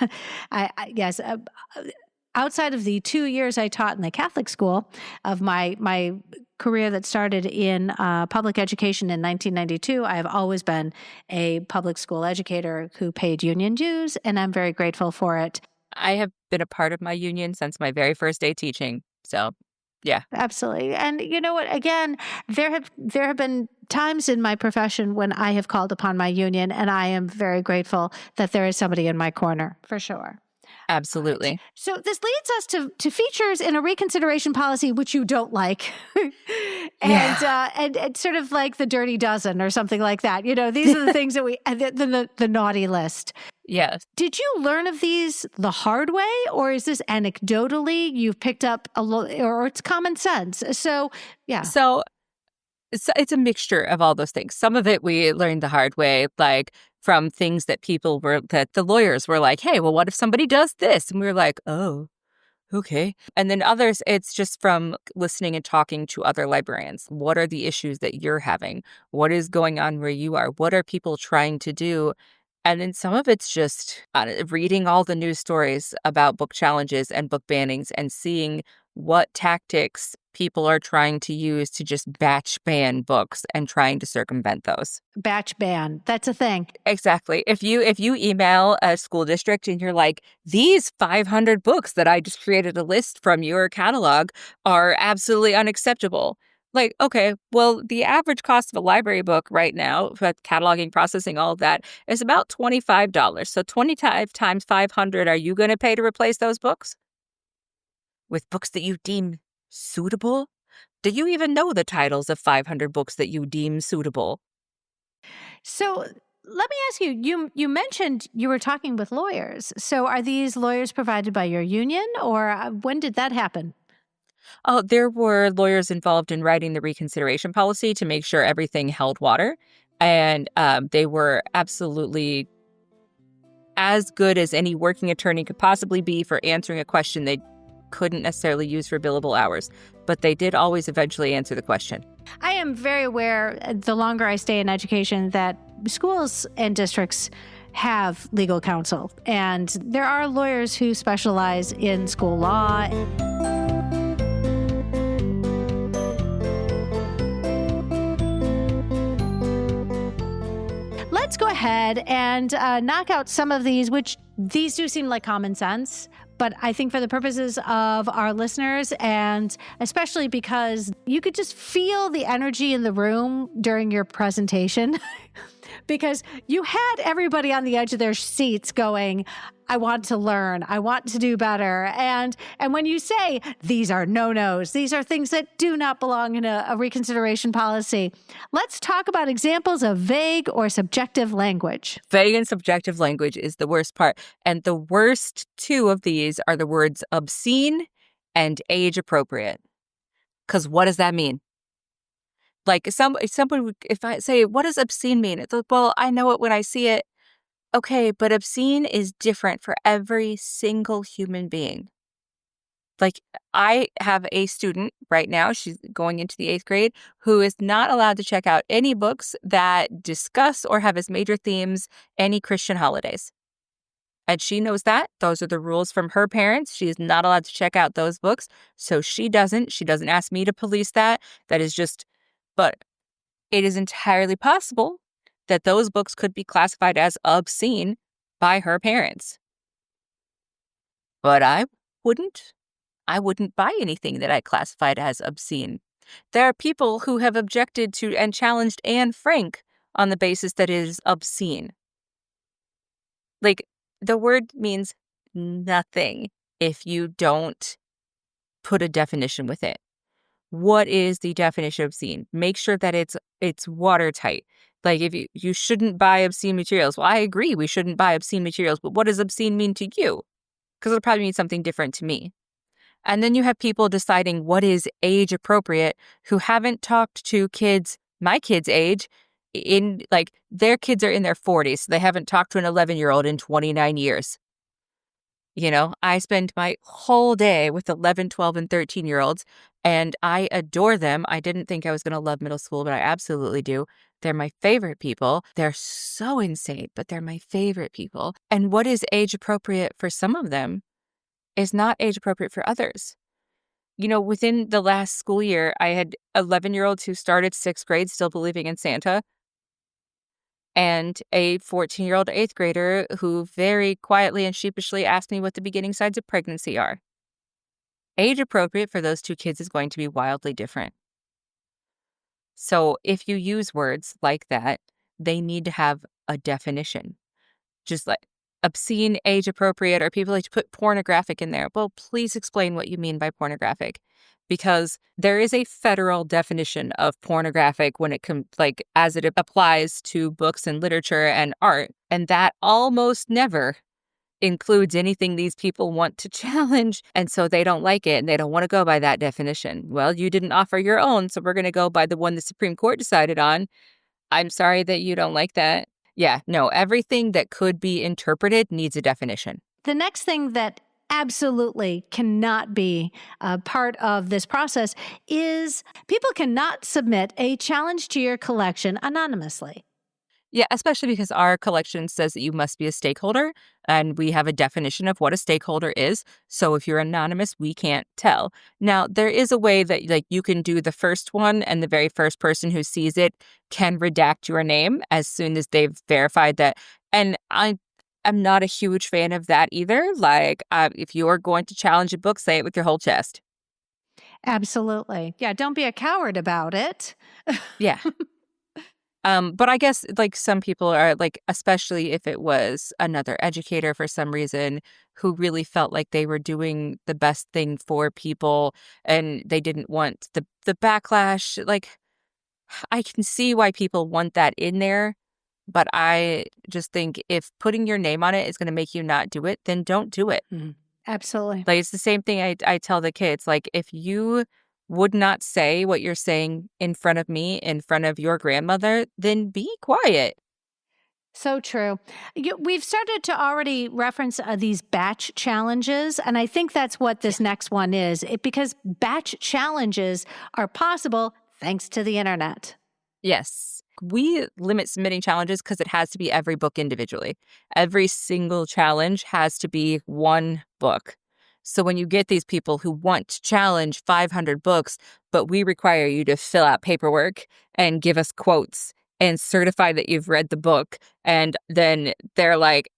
outside of the 2 years I taught in the Catholic school of my career that started in public education in 1992, I have always been a public school educator who paid union dues, and I'm very grateful for it. I have been a part of my union since my very first day teaching. So, yeah. Absolutely. And you know what? Again, there have been times in my profession when I have called upon my union, and I am very grateful that there is somebody in my corner, for sure. Absolutely. Right. So this leads us to features in a reconsideration policy which you don't like, and sort of like the dirty dozen or something like that. These are the things that the naughty list. Yes. Did you learn of these the hard way, or is this anecdotally you've picked up or it's common sense? So yeah. So it's a mixture of all those things. Some of it we learned the hard way, from things that that the lawyers were like, hey, well, what if somebody does this? And we were like, oh, okay. And then others, it's just from listening and talking to other librarians. What are the issues that you're having? What is going on where you are? What are people trying to do? And then some of it's just reading all the news stories about book challenges and book bannings and seeing what tactics people are trying to use to just batch ban books and trying to circumvent those. Batch ban. That's a thing. Exactly. If you email a school district and you're like, these 500 books that I just created a list from your catalog are absolutely unacceptable. Okay, well, the average cost of a library book right now, with cataloging, processing, all of that, is about $25. So 25 times 500, are you going to pay to replace those books? With books that you deem suitable? Do you even know the titles of 500 books that you deem suitable? So let me ask you, you mentioned you were talking with lawyers. So are these lawyers provided by your union, or when did that happen? Oh, there were lawyers involved in writing the reconsideration policy to make sure everything held water. And they were absolutely as good as any working attorney could possibly be for answering a question they couldn't necessarily use for billable hours. But they did always eventually answer the question. I am very aware, the longer I stay in education, that schools and districts have legal counsel. And there are lawyers who specialize in school law. Let's go ahead and knock out some of these, which these do seem like common sense. But I think for the purposes of our listeners, and especially because you could just feel the energy in the room during your presentation because you had everybody on the edge of their seats going, I want to learn. I want to do better. And when you say these are no-nos, these are things that do not belong in a reconsideration policy, let's talk about examples of vague or subjective language. Vague and subjective language is the worst part. And the worst two of these are the words obscene and age appropriate. Because what does that mean? Like somebody, if I say, what does obscene mean? It's like, well, I know it when I see it. Okay, but obscene is different for every single human being. Like, I have a student right now, she's going into the 8th grade, who is not allowed to check out any books that discuss or have as major themes any Christian holidays. And she knows that. Those are the rules from her parents. She is not allowed to check out those books. So she doesn't. She doesn't ask me to police that. That is just, but it is entirely possible that those books could be classified as obscene by her parents. But I wouldn't buy anything that I classified as obscene. There are people who have objected to and challenged Anne Frank on the basis that it is obscene. Like, the word means nothing if you don't put a definition with it. What is the definition of obscene? Make sure that it's watertight. Like, if you shouldn't buy obscene materials. Well, I agree we shouldn't buy obscene materials, but what does obscene mean to you? Because it'll probably mean something different to me. And then you have people deciding what is age appropriate who haven't talked to kids, my kids' age, in like their kids are in their 40s. So they haven't talked to an 11-year-old in 29 years. You know, I spend my whole day with 11, 12, and 13-year-olds, and I adore them. I didn't think I was going to love middle school, but I absolutely do. They're my favorite people. They're so insane, but they're my favorite people. And what is age appropriate for some of them is not age appropriate for others. You know, within the last school year, I had 11-year-olds who started 6th grade still believing in Santa, and a 14-year-old 8th grader who very quietly and sheepishly asked me what the beginning signs of pregnancy are. Age appropriate for those two kids is going to be wildly different. So if you use words like that, they need to have a definition. Just like obscene, age appropriate, or people like to put pornographic in there. Well, please explain what you mean by pornographic, because there is a federal definition of pornographic when it as it applies to books and literature and art, and that almost never includes anything these people want to challenge, and so they don't like it and they don't want to go by that definition. Well, you didn't offer your own, so we're going to go by the one the Supreme Court decided on. I'm sorry that you don't like that. Yeah, no, everything that could be interpreted needs a definition. The next thing that absolutely cannot be a part of this process is people cannot submit a challenge to your collection anonymously. Yeah, especially because our collection says that you must be a stakeholder, and we have a definition of what a stakeholder is. So if you're anonymous, we can't tell. Now, there is a way that you can do the first one, and the very first person who sees it can redact your name as soon as they've verified that. And I'm not a huge fan of that either. If you are going to challenge a book, say it with your whole chest. Absolutely. Yeah, don't be a coward about it. Yeah. But I guess some people are especially if it was another educator for some reason who really felt like they were doing the best thing for people and they didn't want the backlash. I can see why people want that in there, but I just think if putting your name on it is going to make you not do it, then don't do it. Mm-hmm. Absolutely. It's the same thing I tell the kids. If you would not say what you're saying in front of me, in front of your grandmother, then be quiet. So true. We've started to already reference these batch challenges, and I think that's what this next one is, because batch challenges are possible thanks to the internet. Yes. We limit submitting challenges because it has to be every book individually. Every single challenge has to be one book. So when you get these people who want to challenge 500 books, but we require you to fill out paperwork and give us quotes and certify that you've read the book, and then they're like,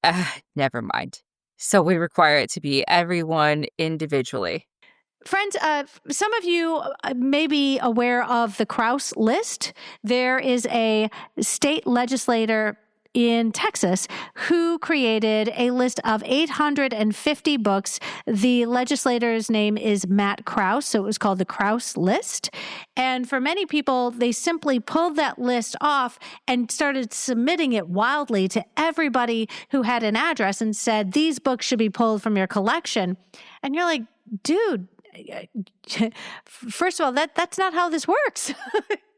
never mind. So we require it to be everyone individually. Friends, some of you may be aware of the Krause List. There is a state legislator in Texas who created a list of 850 books. The legislator's name is Matt Krause, so it was called the Krause List. And for many people, they simply pulled that list off and started submitting it wildly to everybody who had an address and said, these books should be pulled from your collection. And you're like, dude, first of all, that's not how this works.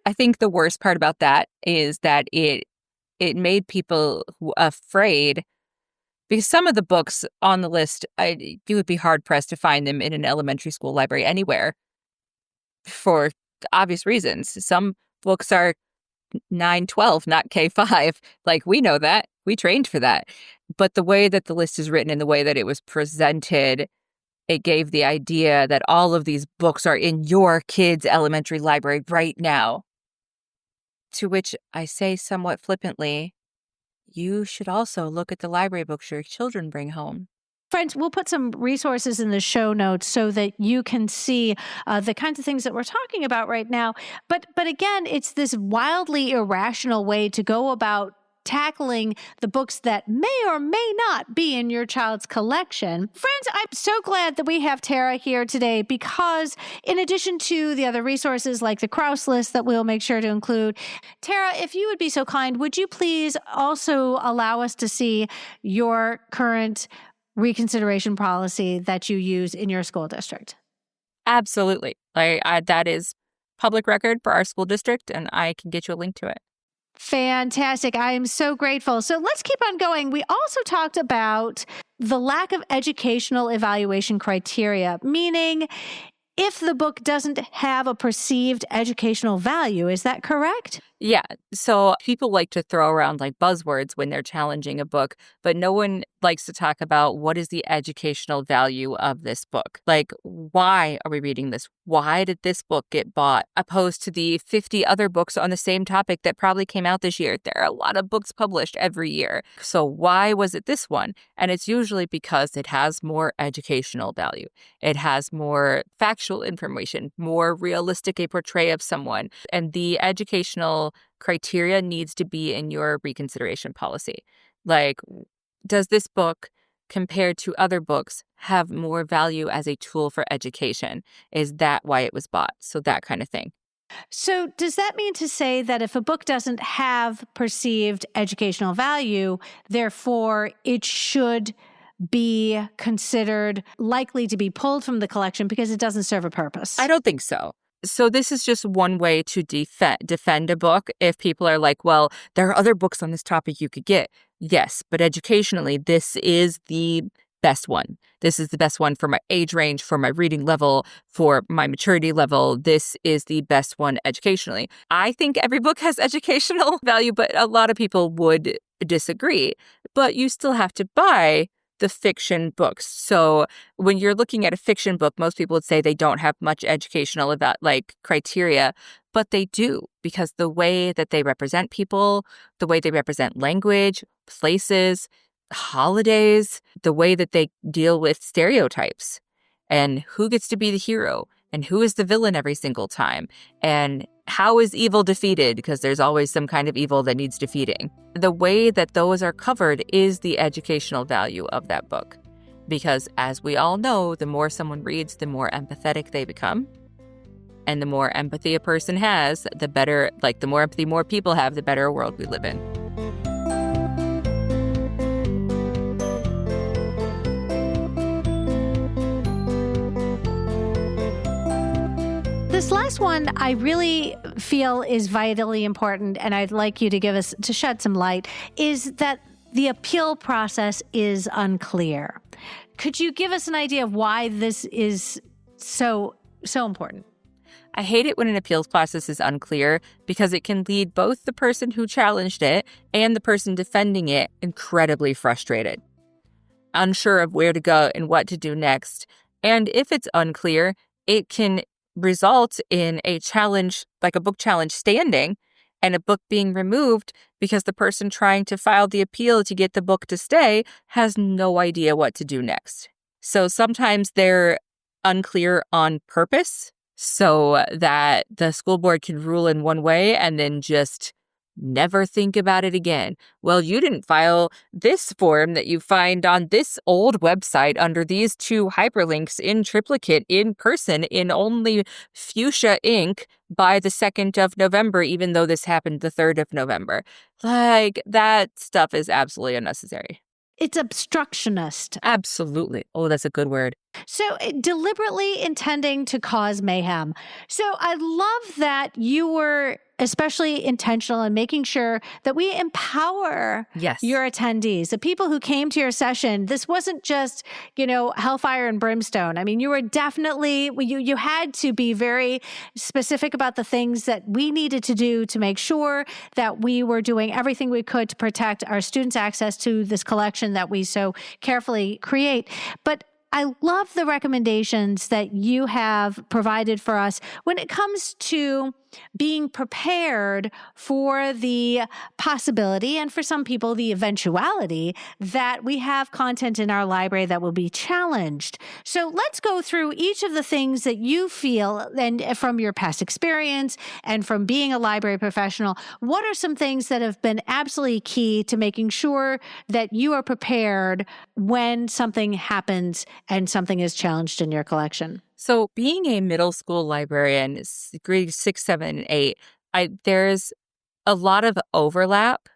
I think the worst part about that is that it made people afraid, because some of the books on the list, you would be hard-pressed to find them in an elementary school library anywhere for obvious reasons. Some books are 9-12, not K-5. Like, we know that. We trained for that. But the way that the list is written and the way that it was presented, it gave the idea that all of these books are in your kid's elementary library right now. To which I say somewhat flippantly, you should also look at the library books your children bring home. Friends, we'll put some resources in the show notes so that you can see the kinds of things that we're talking about right now. But again, it's this wildly irrational way to go about tackling the books that may or may not be in your child's collection. Friends, I'm so glad that we have Tara here today, because in addition to the other resources like the Krause List that we'll make sure to include, Tara, if you would be so kind, would you please also allow us to see your current reconsideration policy that you use in your school district? Absolutely. That is public record for our school district, and I can get you a link to it. Fantastic. I am so grateful. So let's keep on going. We also talked about the lack of educational evaluation criteria, meaning if the book doesn't have a perceived educational value. Is that correct? Yeah. So people like to throw around like buzzwords when they're challenging a book, but no one likes to talk about what is the educational value of this book. Like, why are we reading this? Why did this book get bought opposed to the 50 other books on the same topic that probably came out this year? There are a lot of books published every year. So why was it this one? And it's usually because it has more educational value. It has more factual information, more realistic a portray of someone. And the educational criteria needs to be in your reconsideration policy. Like, does this book, compared to other books, have more value as a tool for education? Is that why it was bought? So that kind of thing. So does that mean to say that if a book doesn't have perceived educational value, therefore it should be considered likely to be pulled from the collection because it doesn't serve a purpose? I don't think so. So this is just one way to defend a book. If people are like, well, there are other books on this topic you could get. Yes, but educationally, this is the best one. This is the best one for my age range, for my reading level, for my maturity level. This is the best one educationally. I think every book has educational value, but a lot of people would disagree. But you still have to buy the fiction books. So when you're looking at a fiction book, most people would say they don't have much educational criteria, but they do, because the way that they represent people, the way they represent language, places, holidays, the way that they deal with stereotypes, and who gets to be the hero and who is the villain every single time, and how is evil defeated, because there's always some kind of evil that needs defeating. The way that those are covered is the educational value of that book. Because as we all know, the more someone reads, the more empathetic they become. And the more empathy a person has, the better, the more empathy more people have, the better world we live in. This last one I really feel is vitally important, and I'd like you to shed some light, is that the appeal process is unclear. Could you give us an idea of why this is so important? I hate it when an appeals process is unclear, because it can lead both the person who challenged it and the person defending it incredibly frustrated, unsure of where to go and what to do next. And if it's unclear, it can result in a challenge, like a book challenge standing, and a book being removed because the person trying to file the appeal to get the book to stay has no idea what to do next. So sometimes they're unclear on purpose so that the school board can rule in one way and then just never think about it again. Well, you didn't file this form that you find on this old website under these 2 hyperlinks in triplicate in person in only fuchsia ink by the 2nd of November, even though this happened the 3rd of November. Like, that stuff is absolutely unnecessary. It's obstructionist. Absolutely. Oh, that's a good word. So deliberately intending to cause mayhem. So I love that you were especially intentional in making sure that we empower your attendees, the people who came to your session. This wasn't just, hellfire and brimstone. I mean, you were definitely, you had to be very specific about the things that we needed to do to make sure that we were doing everything we could to protect our students' access to this collection that we so carefully create. But I love the recommendations that you have provided for us when it comes to being prepared for the possibility, and for some people, the eventuality, that we have content in our library that will be challenged. So let's go through each of the things that you feel, and from your past experience and from being a library professional, what are some things that have been absolutely key to making sure that you are prepared when something happens and something is challenged in your collection? So being a middle school librarian, grades 6, 7, and 8, there's a lot of overlap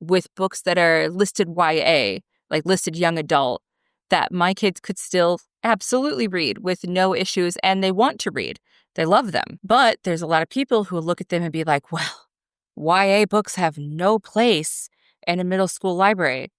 with books that are listed YA, like listed young adult, that my kids could still absolutely read with no issues, and they want to read. They love them. But there's a lot of people who look at them and be like, well, YA books have no place in a middle school library.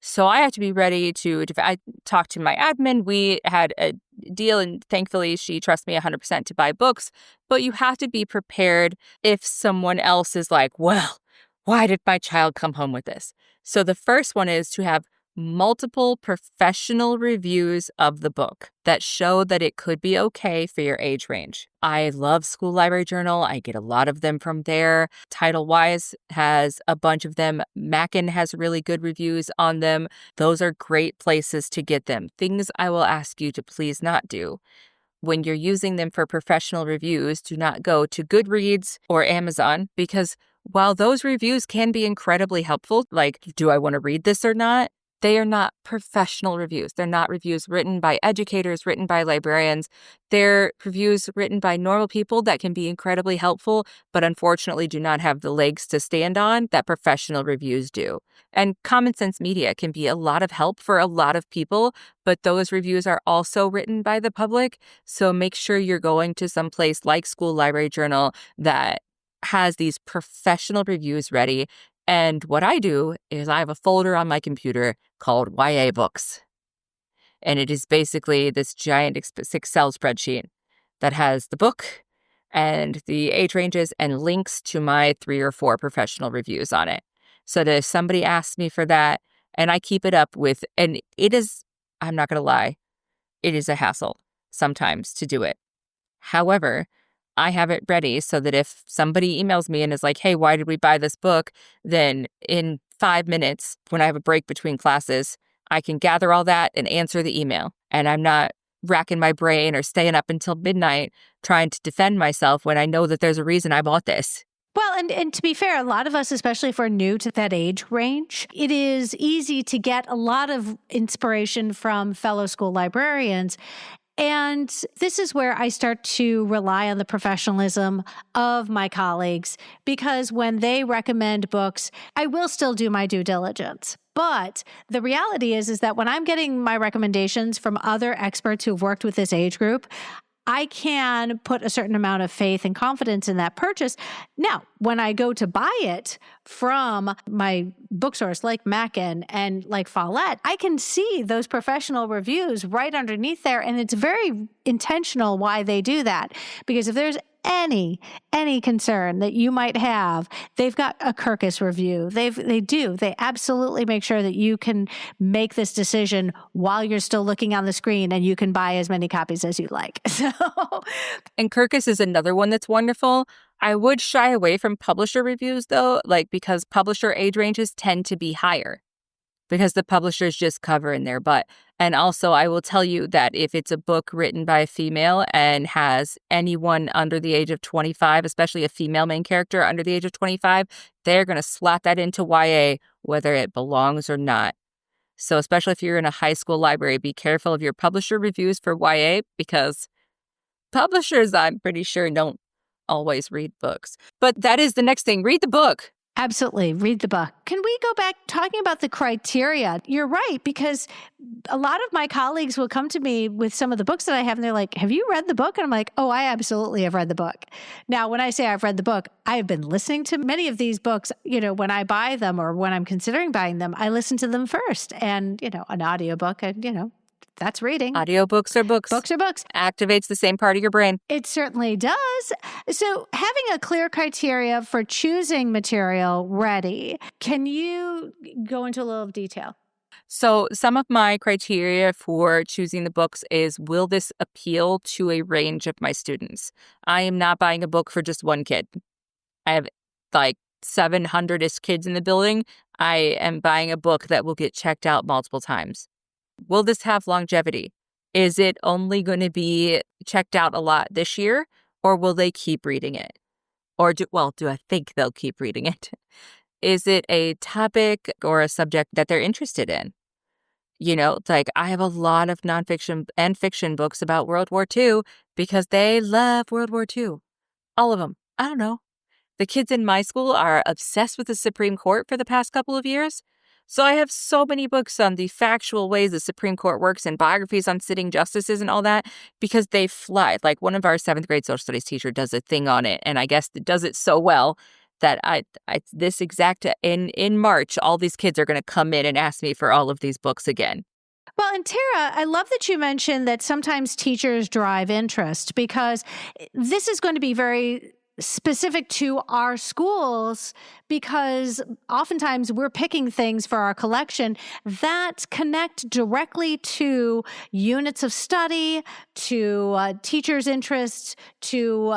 So I have to be ready I talked to my admin. We had a deal, and thankfully she trusts me 100% to buy books. But you have to be prepared if someone else is like, well, why did my child come home with this? So the first one is to have multiple professional reviews of the book that show that it could be okay for your age range. I love School Library Journal. I get a lot of them from there. Title Wise has a bunch of them. Mackin has really good reviews on them. Those are great places to get them. Things I will ask you to please not do. When you're using them for professional reviews, do not go to Goodreads or Amazon, because while those reviews can be incredibly helpful, like, do I want to read this or not? They are not professional reviews. They're not reviews written by educators, written by librarians. They're reviews written by normal people that can be incredibly helpful, but unfortunately do not have the legs to stand on that professional reviews do. And Common Sense Media can be a lot of help for a lot of people, but those reviews are also written by the public. So make sure you're going to some place like School Library Journal that has these professional reviews ready. And what I do is I have a folder on my computer called YA Books. And it is basically this giant Excel spreadsheet that has the book and the age ranges and links to my 3 or 4 professional reviews on it. So that if somebody asks me for that, and I keep it up with, and it is, I'm not going to lie, it is a hassle sometimes to do it. However, I have it ready so that if somebody emails me and is like, hey, why did we buy this book? Then in 5 minutes, when I have a break between classes, I can gather all that and answer the email. And I'm not racking my brain or staying up until midnight trying to defend myself when I know that there's a reason I bought this. Well, and to be fair, a lot of us, especially if we're new to that age range, it is easy to get a lot of inspiration from fellow school librarians. And this is where I start to rely on the professionalism of my colleagues, because when they recommend books, I will still do my due diligence. But the reality is that when I'm getting my recommendations from other experts who've worked with this age group, I can put a certain amount of faith and confidence in that purchase. Now, when I go to buy it from my book source like Mackin and like Follett, I can see those professional reviews right underneath there. And it's very intentional why they do that. Because if there's any concern that you might have, they've got a Kirkus review. They absolutely make sure that you can make this decision while you're still looking on the screen, and you can buy as many copies as you like. And Kirkus is another one that's wonderful. I would shy away from publisher reviews though, because publisher age ranges tend to be higher. because the publishers just cover in their butt. And also, I will tell you that if it's a book written by a female and has anyone under the age of 25, especially a female main character under the age of 25, they're going to slap that into YA, whether it belongs or not. So especially if you're in a high school library, be careful of your publisher reviews for YA, because publishers, I'm pretty sure, don't always read books. But that is the next thing. Read the book. Absolutely. Read the book. Can we go back talking about the criteria? You're right, because a lot of my colleagues will come to me with some of the books that I have, and they're like, have you read the book? And I'm like, oh, I absolutely have read the book. Now, when I say I've read the book, I have been listening to many of these books. When I buy them or when I'm considering buying them, I listen to them first. And, an audiobook, that's reading. Audiobooks are books. Books are books. Activates the same part of your brain. It certainly does. So having a clear criteria for choosing material ready, can you go into a little detail? So some of my criteria for choosing the books is, will this appeal to a range of my students? I am not buying a book for just one kid. I have 700-ish kids in the building. I am buying a book that will get checked out multiple times. Will this have longevity? Is it only going to be checked out a lot this year, or will they keep reading it? Or do I think they'll keep reading it? Is it a topic or a subject that they're interested in? I have a lot of nonfiction and fiction books about World War II because they love World War II. All of them. I don't know. The kids in my school are obsessed with the Supreme Court for the past couple of years. So I have so many books on the factual ways the Supreme Court works and biographies on sitting justices and all that, because they fly. Like, one of our 7th grade social studies teacher does a thing on it, and I guess it does it so well that in March, all these kids are going to come in and ask me for all of these books again. Well, and Tara, I love that you mentioned that sometimes teachers drive interest, because this is going to be very specific to our schools, because oftentimes we're picking things for our collection that connect directly to units of study, to teachers' interests, to,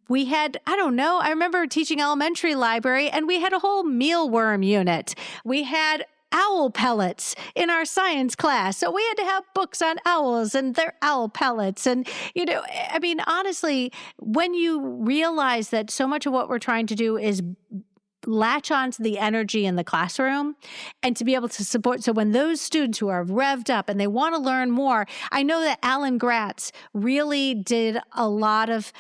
we had, I remember teaching elementary library, and we had a whole mealworm unit. We had owl pellets in our science class. So we had to have books on owls and their owl pellets. And, honestly, when you realize that so much of what we're trying to do is latch onto the energy in the classroom and to be able to support. So when those students who are revved up and they want to learn more, I know that Alan Gratz really did a lot of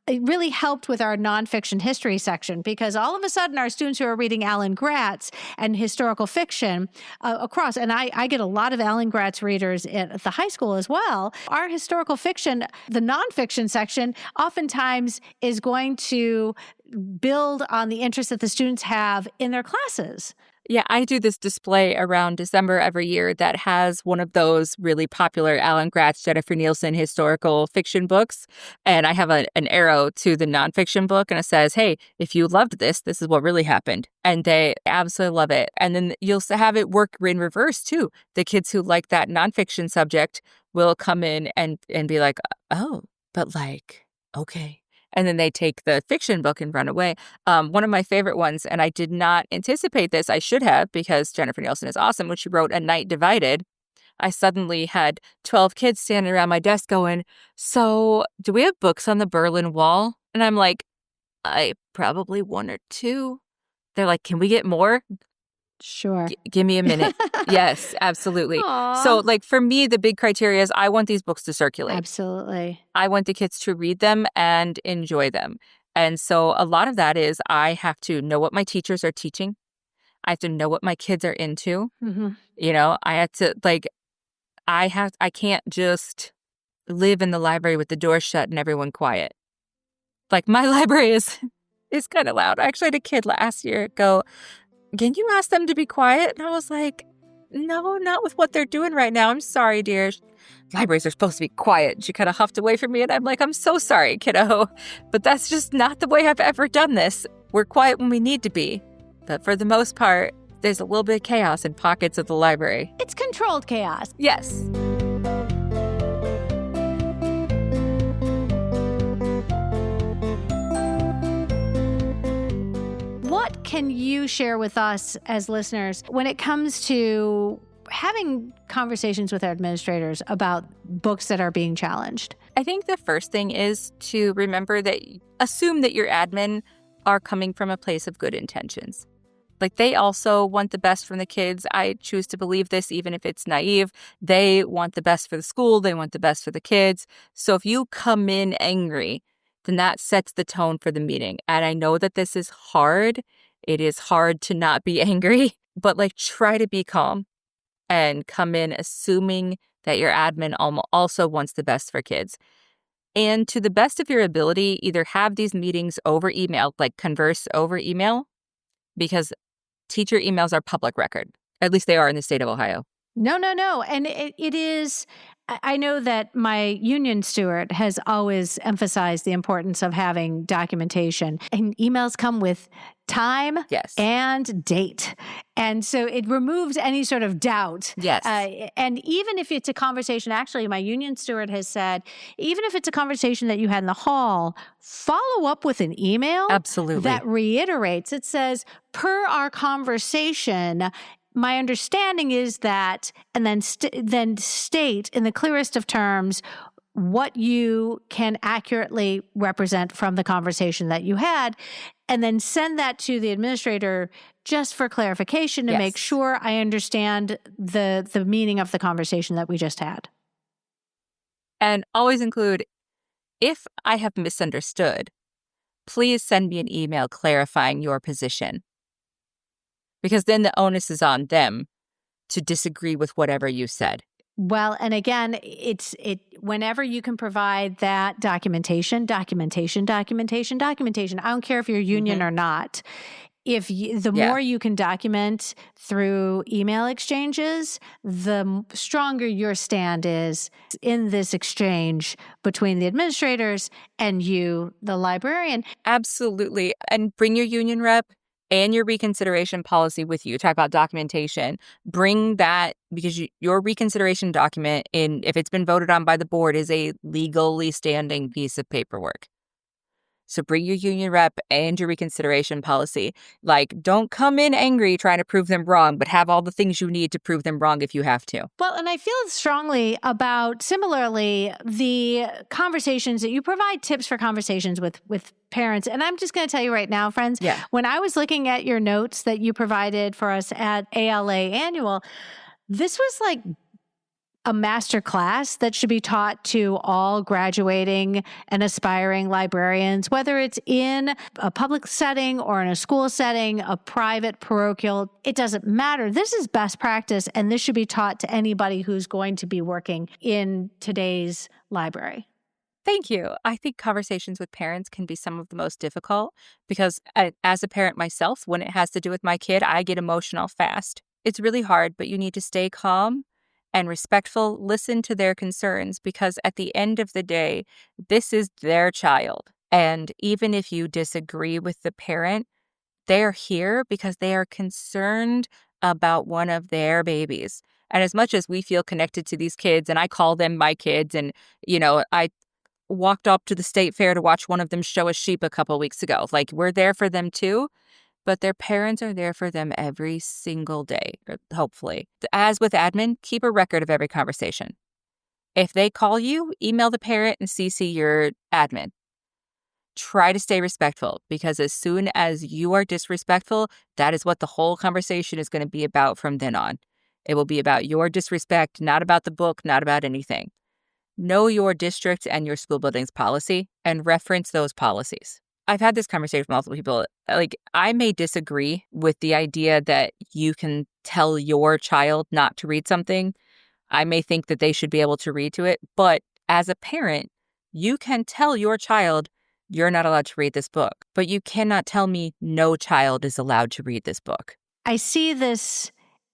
it really helped with our nonfiction history section, because all of a sudden our students who are reading Alan Gratz and historical fiction across, and I get a lot of Alan Gratz readers at the high school as well, our historical fiction, the nonfiction section, oftentimes is going to build on the interest that the students have in their classes. Yeah, I do this display around December every year that has one of those really popular Alan Gratz, Jennifer Nielsen historical fiction books. And I have an arrow to the nonfiction book, and it says, hey, if you loved this is what really happened. And they absolutely love it. And then you'll have it work in reverse, too. The kids who like that nonfiction subject will come in and be like, oh, but okay. And then they take the fiction book and run away. One of my favorite ones, and I did not anticipate this, I should have, because Jennifer Nielsen is awesome, when she wrote A Night Divided, I suddenly had 12 kids standing around my desk going, so do we have books on the Berlin Wall? And I'm like, I probably 1 or 2. They're like, can we get more? Sure. Give me a minute. Yes, absolutely. Aww. So for me, the big criteria is I want these books to circulate. Absolutely. I want the kids to read them and enjoy them. And so a lot of that is I have to know what my teachers are teaching. I have to know what my kids are into. Mm-hmm. I have to I can't just live in the library with the door shut and everyone quiet. My library is kind of loud. I actually had a kid last year go, can you ask them to be quiet? And I was like, no, not with what they're doing right now. I'm sorry, dear. Libraries are supposed to be quiet. She kind of huffed away from me, and I'm like, I'm so sorry, kiddo. But that's just not the way I've ever done this. We're quiet when we need to be. But for the most part, there's a little bit of chaos in pockets of the library. It's controlled chaos. Yes. What can you share with us as listeners when it comes to having conversations with our administrators about books that are being challenged? I think the first thing is to remember that assume that your admin are coming from a place of good intentions. Like, they also want the best from the kids. I choose to believe this, even if it's naive. They want the best for the school. They want the best for the kids. So if you come in angry, then that sets the tone for the meeting. And I know that this is hard. It is hard to not be angry, but try to be calm and come in assuming that your admin also wants the best for kids. And to the best of your ability, either have these meetings over email, converse over email, because teacher emails are public record. At least they are in the state of Ohio. No. And it is, I know that my union steward has always emphasized the importance of having documentation. And emails come with time and date. And so it removes any sort of doubt. Yes. And even if it's a conversation, actually, my union steward has said, even if it's a conversation that you had in the hall, follow up with an email. Absolutely. That reiterates, it says, per our conversation, my understanding is that, and then state in the clearest of terms what you can accurately represent from the conversation that you had, and then send that to the administrator just for clarification to make sure I understand the meaning of the conversation that we just had. And always include, if I have misunderstood, please send me an email clarifying your position. Because then the onus is on them to disagree with whatever you said. Well, and again, whenever you can provide that documentation. I don't care if you're union or not. The more you can document through email exchanges, the stronger your stand is in this exchange between the administrators and you, the librarian. Absolutely. And bring your union rep and your reconsideration policy with you. Talk about documentation. Bring that, because your reconsideration document, if it's been voted on by the board, is a legally standing piece of paperwork. So bring your union rep and your reconsideration policy. Don't come in angry trying to prove them wrong, but have all the things you need to prove them wrong if you have to. Well, and I feel strongly about, similarly, the conversations that you provide tips for conversations with parents. And I'm just going to tell you right now, friends, when I was looking at your notes that you provided for us at ALA Annual, this was a master class that should be taught to all graduating and aspiring librarians, whether it's in a public setting or in a school setting, a private, parochial, it doesn't matter. This is best practice, and this should be taught to anybody who's going to be working in today's library. Thank you. I think conversations with parents can be some of the most difficult because as a parent myself, when it has to do with my kid, I get emotional fast. It's really hard, but you need to stay calm and respectful, listen to their concerns, because at the end of the day, this is their child. And even if you disagree with the parent, they're here because they are concerned about one of their babies. And as much as we feel connected to these kids, and I call them my kids, and, I walked up to the state fair to watch one of them show a sheep a couple weeks ago. We're there for them too. But their parents are there for them every single day, hopefully. As with admin, keep a record of every conversation. If they call you, email the parent and CC your admin. Try to stay respectful, because as soon as you are disrespectful, that is what the whole conversation is going to be about from then on. It will be about your disrespect, not about the book, not about anything. Know your district and your school building's policy and reference those policies. I've had this conversation with multiple people. I may disagree with the idea that you can tell your child not to read something. I may think that they should be able to read to it. But as a parent, you can tell your child, you're not allowed to read this book. But you cannot tell me no child is allowed to read this book. I see this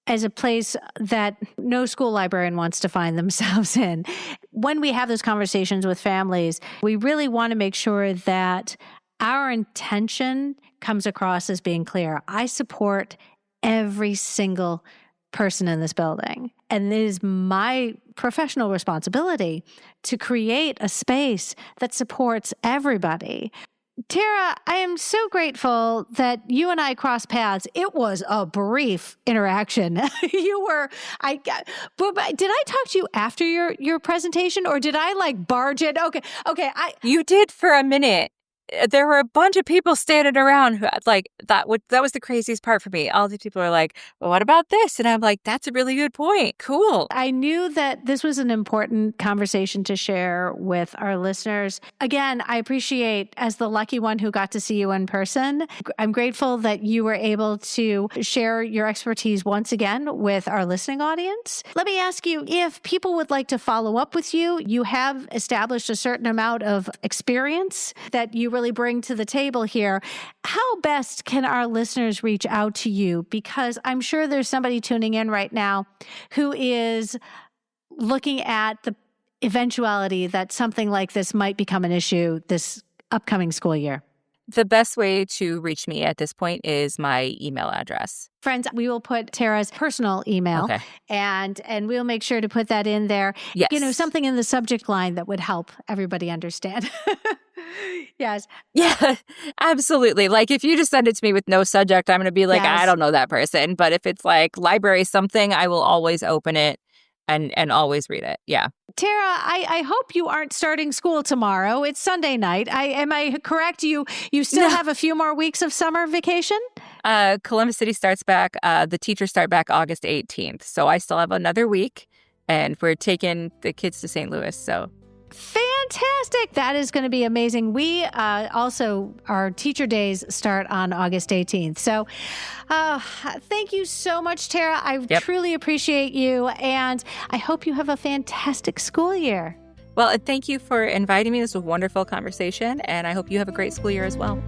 as a place that no school librarian wants to find themselves in. When we have those conversations with families, we really want to make sure that our intention comes across as being clear. I support every single person in this building. And it is my professional responsibility to create a space that supports everybody. Tara, I am so grateful that you and I crossed paths. It was a brief interaction. Did I talk to you after your presentation, or did I like barge in? Okay. You did for a minute. There were a bunch of people standing around who that was the craziest part for me. All these people are like, well, what about this? And I'm like, that's a really good point. Cool. I knew that this was an important conversation to share with our listeners. Again, I appreciate, as the lucky one who got to see you in person, I'm grateful that you were able to share your expertise once again with our listening audience. Let me ask you, if people would like to follow up with you, you have established a certain amount of experience that you really bring to the table here. How best can our listeners reach out to you? Because I'm sure there's somebody tuning in right now who is looking at the eventuality that something like this might become an issue this upcoming school year. The best way to reach me at this point is my email address. Friends, we will put Tara's personal email, okay, and we'll make sure to put that in there. Yes. Something in the subject line that would help everybody understand. Yes. Yeah, absolutely. Like if you just send it to me with no subject, I'm going to be like, Yes. I don't know that person. But if it's like library something, I will always open it and always read it. Yeah. Tara, I hope you aren't starting school tomorrow. It's Sunday night. Am I correct? You still have a few more weeks of summer vacation? Columbus City starts back. The teachers start back August 18th. So I still have another week, and we're taking the kids to St. Louis. So fantastic. That is going to be amazing. We also, our teacher days start on August 18th. So thank you so much, Tara. I truly appreciate you, and I hope you have a fantastic school year. Well, thank you for inviting me. This was a wonderful conversation, and I hope you have a great school year as well.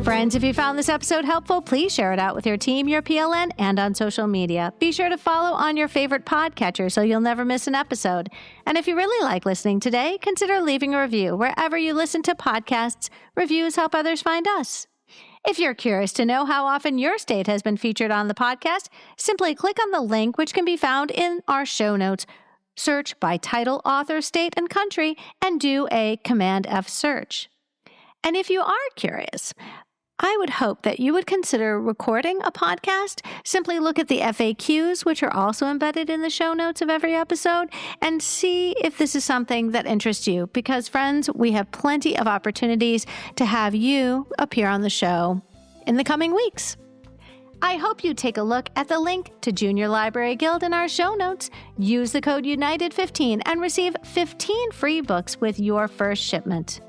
Friends, if you found this episode helpful, please share it out with your team, your PLN, and on social media. Be sure to follow on your favorite podcatcher so you'll never miss an episode. And if you really like listening today, consider leaving a review wherever you listen to podcasts. Reviews help others find us. If you're curious to know how often your state has been featured on the podcast, simply click on the link which can be found in our show notes. Search by title, author, state, and country, and do a Command F search. And if you are curious, I would hope that you would consider recording a podcast. Simply look at the FAQs, which are also embedded in the show notes of every episode, and see if this is something that interests you. Because, friends, we have plenty of opportunities to have you appear on the show in the coming weeks. I hope you take a look at the link to Junior Library Guild in our show notes. Use the code UNITED15 and receive 15 free books with your first shipment.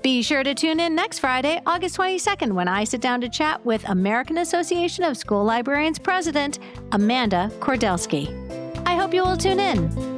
Be sure to tune in next Friday, August 22nd, when I sit down to chat with American Association of School Librarians President, Amanda Kordelski. I hope you will tune in.